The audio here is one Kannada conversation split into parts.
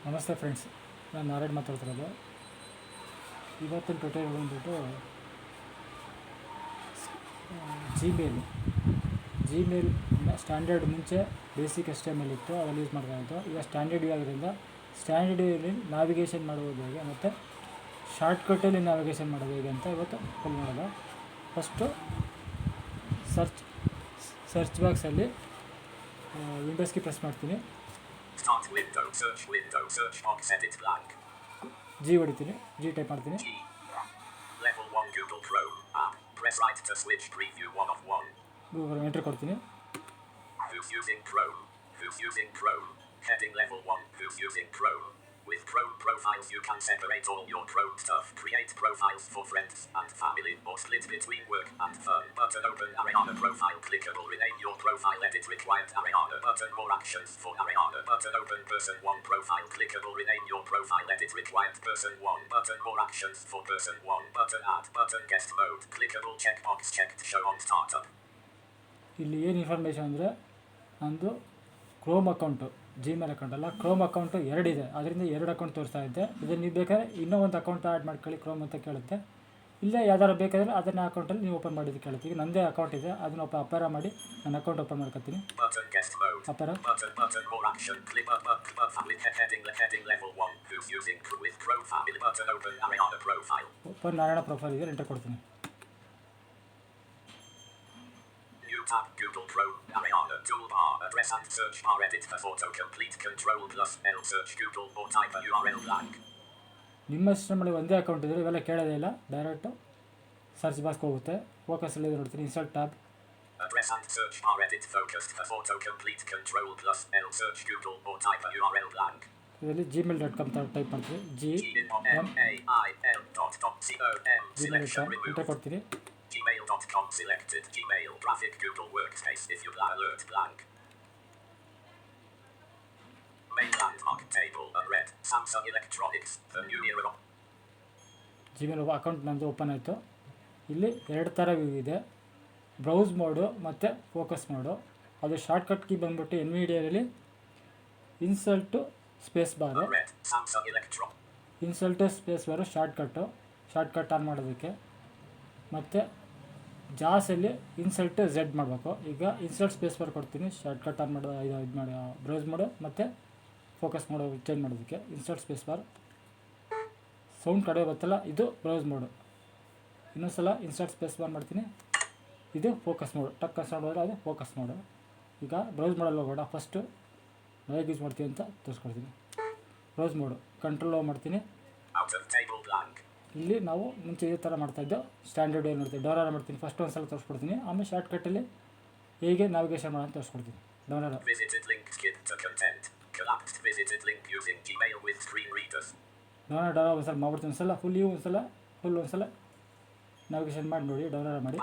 ನಮಸ್ತೆ ಫ್ರೆಂಡ್ಸ್, ನಾನು ನಾರಾಯಣ್ ಮಾತಾಡ್ತಿರೋದು. ಇವತ್ತಿನ ಟ್ಯುಟೋರಿಯಲ್ ಬಂದುಬಿಟ್ಟು ಜಿಮೇಲ್ ಸ್ಟ್ಯಾಂಡರ್ಡ್ ಮುಂಚೆ ಬೇಸಿಕ್ HTML ಇತ್ತು, ಅದಲ್ಲಿ ಯೂಸ್ ಮಾಡ್ತಾಯಿತ್ತು. ಈಗ ಸ್ಟ್ಯಾಂಡರ್ಡ್ ಆಗಿರೋದ್ರಿಂದ ಸ್ಟ್ಯಾಂಡರ್ಡಲ್ಲಿ ನಾವಿಗೇಷನ್ ಮಾಡೋದು ಹೇಗೆ ಮತ್ತು ಶಾರ್ಟ್ಕಟ್ಟಲ್ಲಿ ನಾವಿಗೇಷನ್ ಮಾಡೋದು ಹೇಗೆ ಅಂತ ಇವತ್ತು ಫುಲ್ ಮಾಡೋದು. ಫಸ್ಟು ಸರ್ಚ್ ಬಾಕ್ಸಲ್ಲಿ ವಿಂಡೋಸ್ಗೆ ಪ್ರೆಸ್ ಮಾಡ್ತೀನಿ. ಜಿ ಹೊಡಿತೀನಿ, ಜಿ ಟೈಪ್ ಮಾಡ್ತೀನಿ. ಗೂಗಲ್ ಎಂಟ್ರಿ ಕೊಡ್ತೀನಿ. With Chrome profiles, you can separate all your Chrome stuff. Create profiles for friends and family, or split between work and fun. Button open Ariana profile. Clickable. Rename your profile. Edit required Ariana. Button more actions for Ariana. Button open person 1 profile. Clickable. Rename your profile. Edit required person 1. Button more actions for person 1. Button add. Button guest mode. Clickable. Checkbox checked. Show on startup. ಇಲ್ಲಿ ಏನು ಇನ್ಫಾರ್ಮೇಷನ್ ಅಂದರೆ, ನಂದು ಕ್ರೋಮ್ ಅಕೌಂಟು, ಜಿಮೇಲ್ ಅಕೌಂಟ್ ಅಲ್ಲ, ಕ್ರೋಮ್ ಅಕೌಂಟು ಎರಡಿದೆ. ಅದರಿಂದ 2 ಅಕೌಂಟ್ ತೋರಿಸ್ತಾ ಇದ್ದೆ. ಇದನ್ನು ನೀವು ಬೇಕಾದ್ರೆ ಇನ್ನೂ ಒಂದು ಅಕೌಂಟ್ ಆ್ಯಡ್ ಮಾಡ್ಕೊಳ್ಳಿ ಕ್ರೋಮ್ ಅಂತ ಕೇಳುತ್ತೆ. ಇಲ್ಲ ಯಾವ್ದಾರು ಬೇಕಾದರೆ ಅದನ್ನು ಅಕೌಂಟಲ್ಲಿ ನೀವು ಓಪನ್ ಮಾಡಿದ್ದು ಕೇಳುತ್ತೆ. ಈಗ ನನ್ನದೇ ಅಕೌಂಟ್ ಇದೆ, ಅದನ್ನು ಅಪಾರ ಮಾಡಿ ನನ್ನ ಅಕೌಂಟ್ ಓಪನ್ ಮಾಡ್ಕೊತೀನಿ. ಅಪಾರ ಓಪನ್ ನಾರಾಯಣ ಪ್ರೊಫೈಲ್ ಇದೆ, ಎಂಟರ್ ಕೊಡ್ತೀನಿ. Tab Google Chrome Ariana toolbar address and search bar edit for photo complete Control plus L search Google or type a URL blank. ನಿಮ್ಮ ಸಿಸ್ಟಮಲ್ಲಿ ಒಂದೇ ಅಕೌಂಟ್ ಇದ್ದರೆ ಇವೆಲ್ಲ ಕೇಳೋದೇ ಇಲ್ಲ, ಡೈರೆಕ್ಟು ಸರ್ಚ್ ಬಾಕ್ಸ್ಗೆ ಹೋಗುತ್ತೆ. ಫೋಕಸಲ್ಲಿ ನೋಡ್ತೀನಿ, insert tab address and search bar edit focused for photo complete Control plus L search Google or type a URL blank. ಇದರಲ್ಲಿ gmail.com ಟೈಪ್ ಮಾಡ್ತೀವಿ. gmail.com ಎಂಟರ್ ಕೊಡ್ತೀನಿ. Gmail.com selected. Gmail graphic Google workspace if you alert blank. Main landmark table unread. Samsung Electronics the new era. Gmail account ನಮ್ಮದು ಓಪನ್ ಆಯಿತು. ಇಲ್ಲಿ 2 ಥರ ವ್ಯೂ ಇದೆ, ಬ್ರೌಸ್ ಮೋಡು ಮತ್ತು ಫೋಕಸ್ ಮೋಡು. ಅದು ಶಾರ್ಟ್ಕಟ್ ಕೀ ಬಂದ್ಬಿಟ್ಟು NVIDIAದಲ್ಲಿ insert space bar, insert space bar shortcut on ಮಾಡೋದಕ್ಕೆ. ಮತ್ತು ಜಾಸಲ್ಲಿ ಇನ್ಸಲ್ಟ್ Z ಮಾಡಬೇಕು. ಈಗ ಇನ್ಸಲ್ಟ್ ಸ್ಪೇಸ್ ಬಾರ್ ಕೊಡ್ತೀನಿ, ಶಾರ್ಟ್ಕಟ್ ಆನ್ ಮಾಡೋದು ಇದು ಮಾಡಿ ಬ್ರೌಸ್ ಮೋಡು ಮತ್ತು ಫೋಕಸ್ ಮೋಡು ಚೇಂಜ್ ಮಾಡೋದಕ್ಕೆ. ಇನ್ಸಲ್ಟ್ ಸ್ಪೇಸ್ ಬಾರ್ ಸೌಂಡ್ ಕಡಿಮೆ ಬರ್ತಲ್ಲ, ಇದು ಬ್ರೌಸ್ ಮೋಡು. ಇನ್ನೊಂದ್ಸಲ ಇನ್ಸಲ್ಟ್ ಸ್ಪೇಸ್ ಬಾರ್ ಮಾಡ್ತೀನಿ, ಇದು ಫೋಕಸ್ ಮೋಡು. ಟಕ್ ಸೌಂಡ್ ಹೋದರೆ ಅದು ಫೋಕಸ್ ಮೋಡು. ಈಗ ಬ್ರೌಸ್ ಮಾಡಲ್ಲ ಹೋಗೋಣ, ಫಸ್ಟು ಹೇಗೆ ಯೂಸ್ ಮಾಡ್ತೀನಿ ಅಂತ ತೋರಿಸ್ಕೊಡ್ತೀನಿ. ಬ್ರೌಸ್ ಮೋಡು ಕಂಟ್ರೋಲ್ ಮಾಡ್ತೀನಿ. ಇಲ್ಲಿ ನಾವು ಮುಂಚೆ ಈ ಥರ ಮಾಡ್ತಾಯಿದ್ದೋ ಸ್ಟ್ಯಾಂಡರ್ಡ್ ಏನು ನೋಡ್ತೀವಿ. ಡೌನ್ಲೋಡ್ ಮಾಡ್ತೀನಿ, ಫಸ್ಟ್ ಒಂದು ಸಲ ತೋರಿಸ್ಕೊಡ್ತೀನಿ, ಆಮೇಲೆ ಶಾರ್ಟ್ಕಟ್ಟಲ್ಲಿ ಹೇಗೆ ನಾವಿಗೇಷನ್ ಮಾಡೋಣ ತೋರಿಸ್ಕೊಡ್ತೀನಿ. ಡೌನ್ಲೋಡ್ ಒಂದು ಸಲ ಮಾಡ್ಬಿಡ್ತೀನಿ, ಒಂದು ಸಲ ಫುಲ್ ನಾವಿಗೇಷನ್ ಮಾಡಿ ನೋಡಿ, ಡೌನ್ಲೋಡ್ ಮಾಡಿ.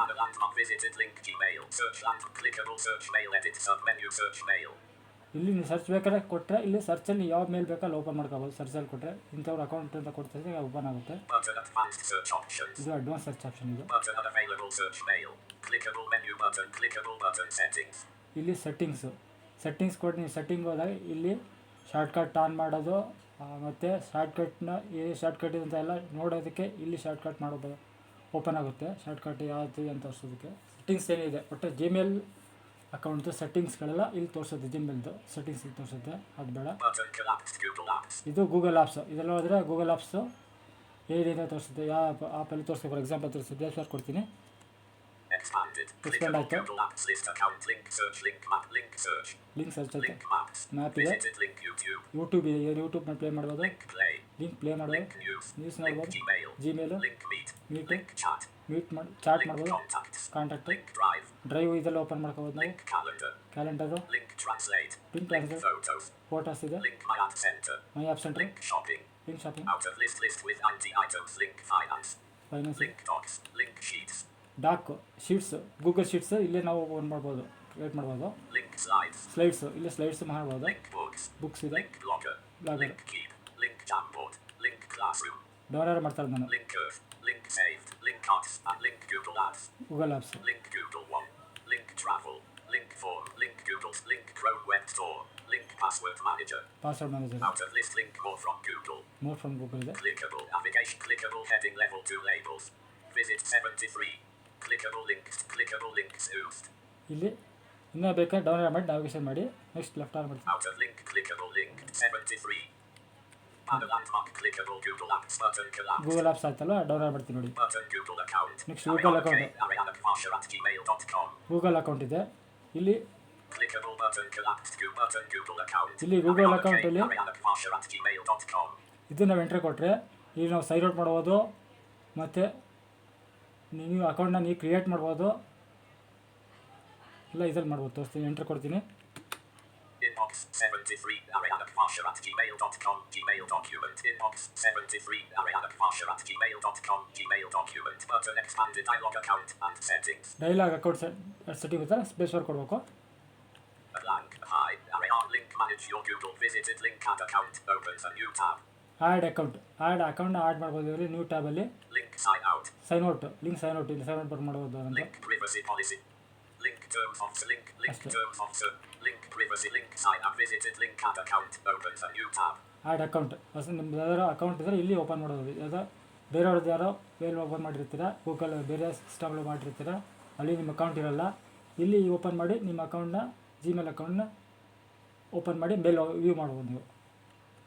ಇಲ್ಲಿ ನೀವು ಸರ್ಚ್ ಬೇಕಾದ್ರೆ ಕೊಟ್ಟರೆ, ಇಲ್ಲಿ ಸರ್ಚಲ್ಲಿ ಯಾವ ಮೇಲ್ ಬೇಕಲ್ಲಿ ಓಪನ್ ಮಾಡ್ಕೋಬೋದು. ಸರ್ಚಲ್ಲಿ ಕೊಟ್ಟರೆ ಇಂಥವ್ರ ಅಕೌಂಟ್ ಅಂತ ಕೊಡ್ತಾರೆ, ಓಪನ್ ಆಗುತ್ತೆ. ಇದು ಅಡ್ವಾನ್ಸ್ ಸರ್ಚ್ ಆಪ್ಷನ್. ಇದು ಇಲ್ಲಿ ಸೆಟ್ಟಿಂಗ್ಸ್ ಕೊಟ್ಟು ನೀವು ಸೆಟ್ಟಿಂಗ್ ಹೋದಾಗ ಇಲ್ಲಿ ಶಾರ್ಟ್ಕಟ್ ಆನ್ ಮಾಡೋದು ಮತ್ತು ಶಾರ್ಟ್ಕಟ್ನ ಶಾರ್ಟ್ಕಟ್ ಅಂತ ಎಲ್ಲ ನೋಡೋದಕ್ಕೆ ಇಲ್ಲಿ ಶಾರ್ಟ್ಕಟ್ ಮಾಡೋದು ಓಪನ್ ಆಗುತ್ತೆ. ಶಾರ್ಟ್ಕಟ್ ಯಾವುದು ಅಂತ ತೋರಿಸೋದಕ್ಕೆ ಸೆಟ್ಟಿಂಗ್ಸ್ ಏನಿದೆ ಒಟ್ಟು ಜಿಮೇಲ್ ಅಕೌಂಟ್ದು ಸೆಟ್ಟಿಂಗ್ಸ್ಗಳೆಲ್ಲ ಇಲ್ಲಿ ತೋರಿಸುತ್ತೆ. ಜಿಮೇಲ್ದು ಸೆಟ್ಟಿಂಗ್ಸ್ ಇಲ್ಲಿ ತೋರಿಸುತ್ತೆ, ಅದು ಬೇಡ. ಇದು ಗೂಗಲ್ ಆ್ಯಪ್ಸು, ಇದೆಲ್ಲ ಹೋದರೆ ಗೂಗಲ್ ಆ್ಯಪ್ಸು ಏನಿದೆ ತೋರಿಸುತ್ತೆ, ಯಾವ ಆ್ಯಪಲ್ಲಿ ತೋರಿಸ್ಬೇಕು. ಫಾರ್ ಎಕ್ಸಾಂಪಲ್ ತೋರಿಸುತ್ತೆ, ಸರ್ ಕೊಡ್ತೀನಿ. ಎಕ್ಸ್ಪ್ಯಾಂಡ್ ಆಯಿತು. ಲಿಂಕ್ ಸರ್ಚ್ ಆಯಿತು, ಮ್ಯಾಪ್ ಇದೆ, ಯೂಟ್ಯೂಬ್ ಇದೆ, ಯೂಟ್ಯೂಬ್ನ ಪ್ಲೇ ಮಾಡ್ಬೋದು, ಲಿಂಕ್ ಪ್ಲೇ ಮಾಡ್ಬೋದು, ನ್ಯೂಸ್ ನೋಡ್ಬೋದು, ಜಿಮೇಲು, ಮೀಟ್ ಚಾಟ್ ಮಾಡ್ಬೋದು, ಕಾಂಟ್ಯಾಕ್ಟು, ಡ್ರೈವ್ ಇದೆಲ್ಲ ಓಪನ್ ಮಾಡ್ಕೋಬೋದು ನಾವು. ಕ್ಯಾಲೆಂಡರು, ಲಿಂಕ್ ಟ್ರಾನ್ಸ್ಲೇಟ್, ಫೋಟೋಸ್ ಇದೆ, my app centre, link shopping, finance, doc sheets, Google sheets ಇಲ್ಲೇ ನಾವು ಓಪನ್ ಮಾಡ್ಬೋದು, ಕ್ರಿಯೇಟ್ ಮಾಡ್ಬೋದು. ಸ್ಲೈಡ್ಸು, ಇಲ್ಲೇ ಸ್ಲೈಡ್ಸ್ ಮಾಡ್ಬೋದು. ಬುಕ್ಸ್ ಇದೆ, ಬ್ಲಾಗರ್, ಡೌನ್ಲೋಡ್ ಮಾಡ್ತಾರೆ ನಾನು. Google apps, Link password manager. Password manager. Out of list link more from Google. More from Google ಇದೆ. Clickable navigation. Clickable heading level 2 labels. Visit 73. Clickable links used. ಇಲ್ಲಿ ಇನ್ನೂ ಬೇಕಾದ್ರೆ ಡೌನ್ಲೋಡ್ ಮಾಡಿ ನಾವಿಗೇಷನ್ ಮಾಡಿ ನೆಕ್ಸ್ಟ್ ಲೆಫ್ಟ್ ಆನ್ ಮಾಡ್ತೀವಿ. Out of link. Clickable link 73. Add a landmark. Clickable Google Apps button collapsed. Google apps ಆಯ್ತಲ್ಲ ಡೌನ್ಲೋಡ್ ಮಾಡ್ತೀವಿ ನೋಡಿ. Button Google account. Next Google account. arianakvasher@gmail.com. Google account ಇದೆ. ಇಲ್ಲಿ Clickable button collapsed. Button Google account. ಇಲ್ಲಿ ಗೂಗಲ್ ಅಕೌಂಟಲ್ಲಿ arianakvasher@gmail.com. ಇದು ನಾವು ಎಂಟ್ರಿ ಕೊಟ್ಟರೆ ಇಲ್ಲಿ ನಾವು ಸೈನ್ ಔಟ್ ಮಾಡ್ಬೋದು ಮತ್ತು ನೀವು ಅಕೌಂಟ್ನ ನೀವು ಕ್ರಿಯೇಟ್ ಮಾಡ್ಬೋದು ಇಲ್ಲ ಇದ್ರಲ್ಲಿ ಮಾಡ್ಬೋದು. ತೋರಿಸ್ತೀನಿ, ಎಂಟ್ರಿ ಕೊಡ್ತೀನಿ. Inbox 73 arianakvasher@gmail.com. Gmail document. Inbox 73 arianakvasher@gmail.com. Gmail document. Button expanded dialog account and settings. Dialogue account setting ಇರ್ತಾರೆ, ಸ್ಪೇಸ್ ವರ್ಕ್ ಕೊಡಬೇಕು. Blank. Hi. Arian link manage your Google visited link add account opens a new tab. Add ಅಕೌಂಟ್ನ ಆ್ಯಡ್ ಮಾಡ್ಬೋದು. ಇಲ್ಲಿ ನ್ಯೂ ಟ್ಯಾಬಲ್ಲಿ Link sign out. Sign out ಇಲ್ಲಿ ಸೈನ್ ಔಟ್ ಬರ್ ಮಾಡ್ಬೋದು ಅಂತ. Link privacy policy. Link terms of link That's it. terms of link privacy link sign up visited link add account opens a new tab. Add account ಹೊಸ ನಿಮ್ದು ಯಾವ್ದಾರು ಅಕೌಂಟ್ ಇದ್ದರೆ ಇಲ್ಲಿ ಓಪನ್ ಮಾಡೋದು. ಯಾವುದೋ ಬೇರೆಯವ್ರದ್ದು ಯಾರೋ ಮೇಲ್ ಓಪನ್ ಮಾಡಿರ್ತೀರ, ಗೂಗಲ್ ಬೇರೆ ಸಿಸ್ಟಮ್ಗಳು ಮಾಡಿರ್ತೀರ, ಅಲ್ಲಿ ನಿಮ್ಮ ಅಕೌಂಟ್ ಇರೋಲ್ಲ. ಇಲ್ಲಿ ಓಪನ್ ಮಾಡಿ ನಿಮ್ಮ ಅಕೌಂಟ್ನ ಜಿಮೇಲ್ ಅಕೌಂಟ್ನ ಓಪನ್ ಮಾಡಿ ಮೇಲ್ ವ್ಯೂ ಮಾಡ್ಬೋದು ನೀವು.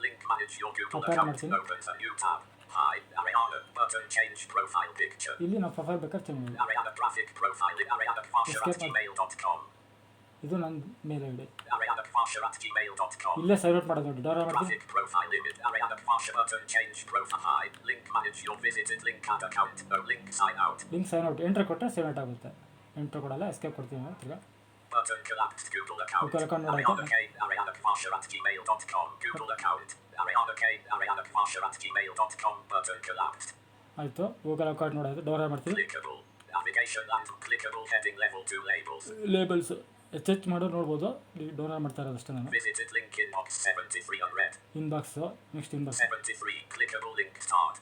Link manage your Google Open account ಮಾಡ್ತೀನಿ. opens a new tab. Hi, Ariana button change profile picture. ಇಲ್ಲಿ ನಾವು ಪ್ರೊಫೈಲ್ ಬೇಕಾದ್ರೆ ಚೇಂಜ್ ಮಾಡಿ. Ariana graphic profile arianakvasher@gmail.com. ಇದು ನನ್ನ ಮೇಲ್ ಐ ಡಿ. arianakvasher@gmail.com. ಇಲ್ಲೇ ಸೈನ್ ಔಟ್ ಮಾಡೋದು ನೋಡಿ. ಡೌನ್ಲೋಡ್ ಮಾಡ್ತೀನಿ. Graphic profile image arianakvasher button change profile. Hi, link manage your visited link add account. Link sign out. Link sign out entry ಕೊಟ್ಟರೆ ಸೈನ್ ಔಟ್ ಆಗುತ್ತೆ. ಎಂಟ್ರಿ ಕೊಡಲ್ಲ, ಎಸ್ಕೇಪ್ ಕೊಡ್ತೀವಿ ನಾವು ತಿರ್ಗಾ. Button collapsed Google account. Google account Ariana K. arianakvasher@gmail.com. Google account. Ariana K. arianakvasher@gmail.com. Button collapsed. ಆಯಿತು, ಗೂಗಲ್ ಅಕೌಂಟ್ ನೋಡೋದು ಡೌನ್ಲೋಡ್ ಮಾಡ್ತೀವಿ. Clickable navigation and clickable heading level 2 labels. Labels check ಮಾಡೋ ನೋಡ್ಬೋದು. ಡೌನ್ಲೋಡ್ ಮಾಡ್ತಾ ಇರೋದು ಅಷ್ಟೇ ನಾನು. Visited link inbox 73 unread. Inbox next inbox 73 clickable link start.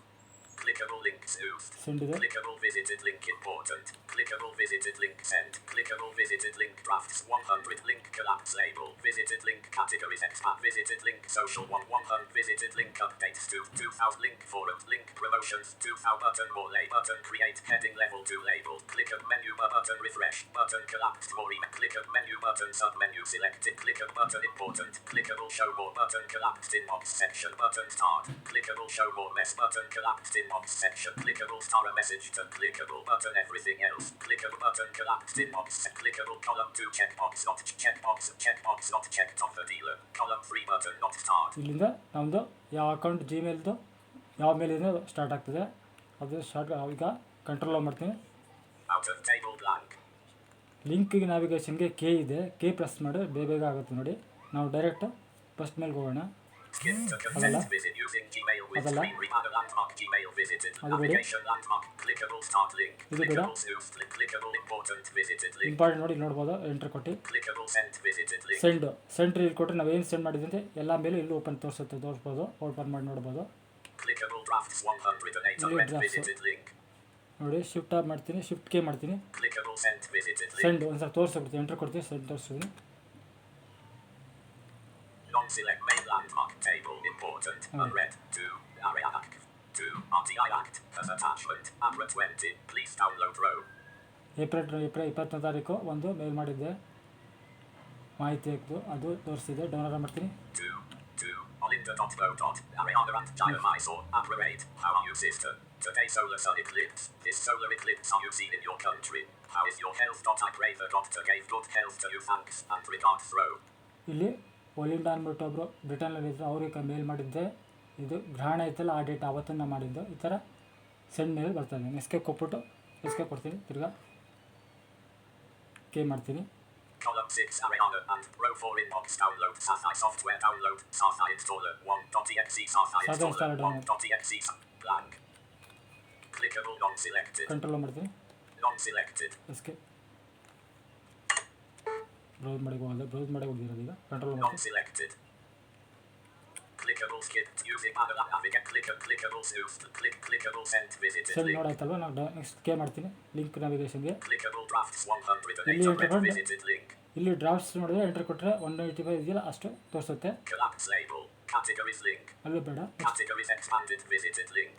Clickable links used. Send ಇದೆ. Clickable visited link important. Clickable visited link sent. Clickable visited link drafts 100 link collapse label. Visited link categories expand. Visited link social 100. Visited link updates 2000 link forum. Link promotions 2000 button more label. Button create heading level 2 label. Click of menu button refresh. Button collapsed more email. Click of menu button sub menu selected. Click of button important. Clickable show more button collapsed inbox section. Button start. Clickable show more mess button collapsed inbox section. Clickable star a message to clickable button everything else. Clickable button collapsed inbox. Clickable column 2 checkbox not checkbox not checked off the dealer. Column 3 button not start. ಇಲ್ಲಿಂದ ನಮ್ಮದು ಯಾವ ಅಕೌಂಟ್ ಜಿಮೇಲ್ದು ಯಾವ ಮೇಲಿಂದ ಸ್ಟಾರ್ಟ್ ಆಗ್ತದೆ ಅದು ಸ್ಟಾರ್ಟ್. ಈಗ ಕಂಟ್ರೋಲ್ ಮಾಡ್ತೀನಿ. Out of table blank. ಲಿಂಕಿಗೆ ನ್ಯಾವಿಗೇಷನ್ಗೆ ಕೆ ಇದೆ, ಕೆ ಪ್ರೆಸ್ ಮಾಡಿ ಬೇಗ ಆಗುತ್ತೆ ನೋಡಿ. ನಾವು ಡೈರೆಕ್ಟ್ ಫಸ್ಟ್ ಮೇಲ್ಗೆ ಹೋಗೋಣ. Skip to consent visit using Gmail with ಅದಲ್ಲ. screen reader landmark Gmail visited. ಅದು ಬಿಡಿ. Navigation landmark clickable start link. ಇದು ಬೇಡ. Clickable sooth link. Clickable important visited link. Important ನೋಡಿ ಇಲ್ಲಿ ನೋಡ್ಬೋದು. ಎಂಟ್ರಿ ಕೊಟ್ಟು Clickable sent visited link. ಸೆಂಟ್ರ್ ಇಲ್ಲಿ ಕೊಟ್ಟರೆ ನಾವು ಏನು ಸೆಂಡ್ ಮಾಡಿದಂತೆ ಎಲ್ಲ ಮೇಲೆ ಇಲ್ಲಿ ತೋರಿಸ್ಬೋದು. ಓಪನ್ ಮಾಡಿ ನೋಡ್ಬೋದು Clickable drafts 108 ಇಲ್ಲಿ unread drafts. visited link. ನೋಡಿ. ಶಿಫ್ಟ್ ಆಫ್ ಮಾಡ್ತೀನಿ, ಶಿಫ್ಟ್ ಕೆ ಮಾಡ್ತೀನಿ. Clickable sent visited link. Send ಒಂದು ಸ್ವಲ್ಪ ತೋರಿಸ್ಬಿಡ್ತೀನಿ. ಎಂಟ್ರಿ ಕೊಡ್ತೀನಿ, ಸೆಂಡ್ ತೋರಿಸ್ತೀನಿ. Non-select main landmark table important. Unread 2 Arianak 2 RTI Act as attachment. APRA 20. Please download row. April 20ನೇ ತಾರೀಕು ಒಂದು ಮೇಲ್ ಮಾಡಿದ್ದೆ, ಮಾಹಿತಿ ಹಾಕಿದ್ದು ಅದು ತೋರಿಸಿದೆ. ಡೌನ್ಲೋಡ್ ಮಾಡ್ತೀನಿ. 2 Olinda.go. Ariana and Jaya Mysore. APRA 8. How are you, sister? Today solar sun eclipse. This solar eclipse are you seen in your country? How is your health? I pray the doctor gave good health to you. Thanks and regards row. ಇಲ್ಲಿ ಒಲಿಂಡ ಅಂದ್ಬಿಟ್ಟು ಒಬ್ಬರು ಬ್ರಿಟನ್ನಲ್ಲಿದ್ದರು, ಅವ್ರಿಗೆ ಮೇಲ್ ಮಾಡಿದ್ದೆ. ಇದು ಗ್ರಹಣ ಐತಲ್ಲ ಆ ಡೇಟ್ ಆವತ್ತನ್ನು ಮಾಡಿದ್ದು. ಈ ಥರ ಸೆಂಡ್ ಮೇಲ್ ಬರ್ತಾಯಿದೆ. ಎಸ್ಕೇಪ್ ಕೊಟ್ಬಿಟ್ಟು ಎಸ್ಕೇಪ್ ಕೊಡ್ತೀನಿ. ತಿರ್ಗಾ ಕೆ ಮಾಡ್ತೀನಿ. Column 6 Ariana and row 4 inbox download Safai software download Safai installer 1.exe Safai installer 1.exe blank. Clickable non-selected. Control ಮಾಡ್ತೀನಿ. Non-selected. ಎಸ್ಕೇಪ್. ಬ್ರೌಸ್ ಮಾಡಿ ಹೋಗಲ್ಲ, ಬ್ರೌಸ್ ಮಾಡಿ ಹೋಗಿರೋದು. ಈಗ ಕಂಟ್ರೋಲ್ ಮಾಡ್ತೀನಿ. Non-selected. Clickable skipped using Adela navigate clickable sooth clickable sent visited send link. ನೋಡಾಯ್ತಲ್ವ, ನಾವು ನೆಕ್ಸ್ಟ್ ಕೆ ಮಾಡ್ತೀನಿ. ಲಿಂಕ್ ನ್ಯಾವಿಗೇಷನ್ಗೆ Clickable drafts 108 ಇಲ್ಲಿ unread ತಗೊಂಡು visited link. ಇಲ್ಲಿ ಡ್ರಾಫ್ಟ್ಸ್ ನೋಡಿದ್ರೆ ಎಂಟ್ರಿ ಕೊಟ್ಟರೆ 185 ಇದೆಯಲ್ಲ ಅಷ್ಟು ತೋರಿಸುತ್ತೆ. Collapse label. Categories link. ಅಲ್ಲೂ ಬೇಡ. Categories expanded visited link.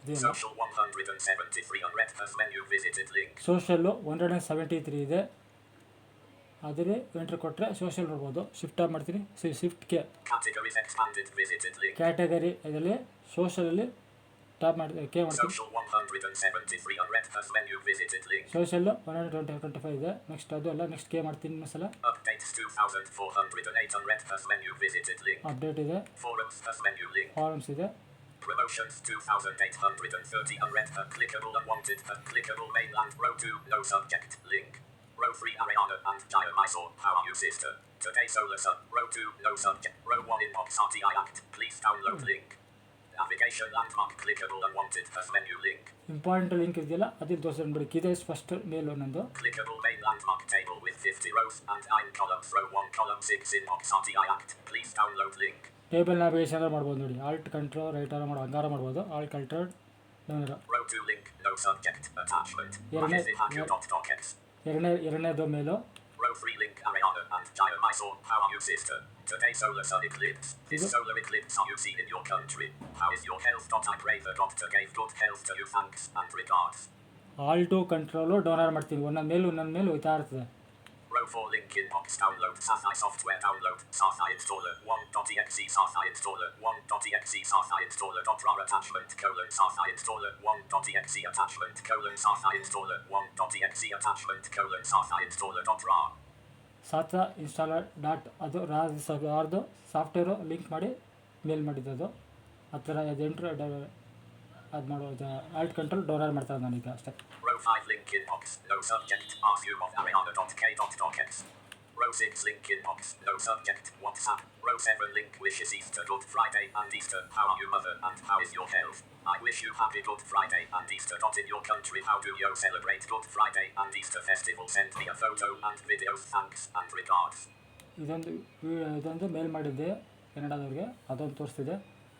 ಇದೆಯಲ್ಲ Social 173 unread as menu visited link. Social 173 ಇದೆ. ಆದರೆ ಎಂಟ್ರಿ ಕೊಟ್ಟರೆ ಸೋಷಲ್ ನೋಡ್ಬೋದು. ಶಿಫ್ಟ್ ಆಫ್ ಮಾಡ್ತೀನಿ. ಶಿಫ್ಟ್ಗೆ Categories expanded visited link. Category ಇದರಲ್ಲಿ ಸೋಷಲಲ್ಲಿ ಟ್ಯಾಪ್ ಮಾಡಿ ಕೆ ಮಾಡ್ತೀನಿ. Social 173 unread as menu visited link. Social 125 ಇದೆ. ನೆಕ್ಸ್ಟ್ ಅದು ಅಲ್ಲ, ನೆಕ್ಸ್ಟ್ ಕೆ ಮಾಡ್ತೀನಿ ಇನ್ನೊಂದ್ಸಲ. Updates 2408 unread as menu visited link. Update ಇದೆ. Forums as menu link. Forms ಇದೆ. Promotions 2830 unread clickable unwanted clickable mainland row 2 no subject link. Row 3 Ariana and Jaya Mysore how are you sister? Today Solar Sun. Row 2 no subject. Row 1 inbox RTI act. Please download link. Navigation landmark clickable unwanted as menu link. Important link ಇದೆಯಲ್ಲ ಅದನ್ನು ತೋರಿಸ್ಬಿಡಿ. ಇದೆ ಫಸ್ಟ್ ಮೇಲ್ ಒಂದೊಂದು. Clickable main landmark table with 50 rows and 9 columns. Row 1 column 6 inbox RTI act. Please download link. Table navigation ಮಾಡ್ಬೋದು ನೋಡಿ. ಆಲ್ಟ್ ಕಂಟ್ರೋಲ್ ರೈಟ್ ಆರ ಮಾಡೋ ಹಂಗಾರ ಮಾಡ್ಬೋದು. Alt control down Row 2 link no subject attachment. ಎರಡನೇದು ಮೇಲು. Row 3 link Ariana and Jaya Mysore how are you sister? Today solar sun eclipse. This solar eclipse are you seen in your country? How is your health? I pray the doctor gave good health to you. Thanks and regards. Alt control down ಮಾಡ್ತೀನಿ. ಒಂದೊಂದು ಮೇಲು ಹೋಯ್ತಾ ಇರ್ತದೆ. Row 4 link inbox download SASI software download SASI installer 1.exe SASI installer 1.exe SASI installer .rar attachment SASI installer 1.exe attachment SASI installer 1.exe attachment SASI installer .rar. ಸಾತಾ ಇನ್ಸ್ಟಾಲರ್ ಡಾಟ್ ಅದು ರಾರ್ದು ಸಾಫ್ಟ್ವೇರು ಲಿಂಕ್ ಮಾಡಿ ಮೇಲ್ ಮಾಡಿದ್ದು. ಆ ಥರ ಅದು ಎಂಟ್ರಿ ಅದು ಮಾಡೋದು ಆಲ್ಟ್ ಕಂಟ್ರೋಲ್ ಡೌನ್ಲೋಡ್ ಮಾಡ್ತಾರೆ ನಾನೀಗ ಅಷ್ಟೇ. Row 5 link inbox no subject RU of Ariana.k.x. Row 6 link inbox no subject WhatsApp. Row 7 link wishes Easter Good Friday and Easter how are you mother and how is your health? I wish you happy Good Friday and Easter. In your country how do you celebrate Good Friday and Easter festival? Send me a photo and videos. Thanks and regards. ಇದೊಂದು ಮೇಲ್ ಮಾಡಿದ್ದೆ ಕನ್ನಡದವ್ರಿಗೆ, ಅದೊಂದು ತೋರಿಸ್ತಿದೆ.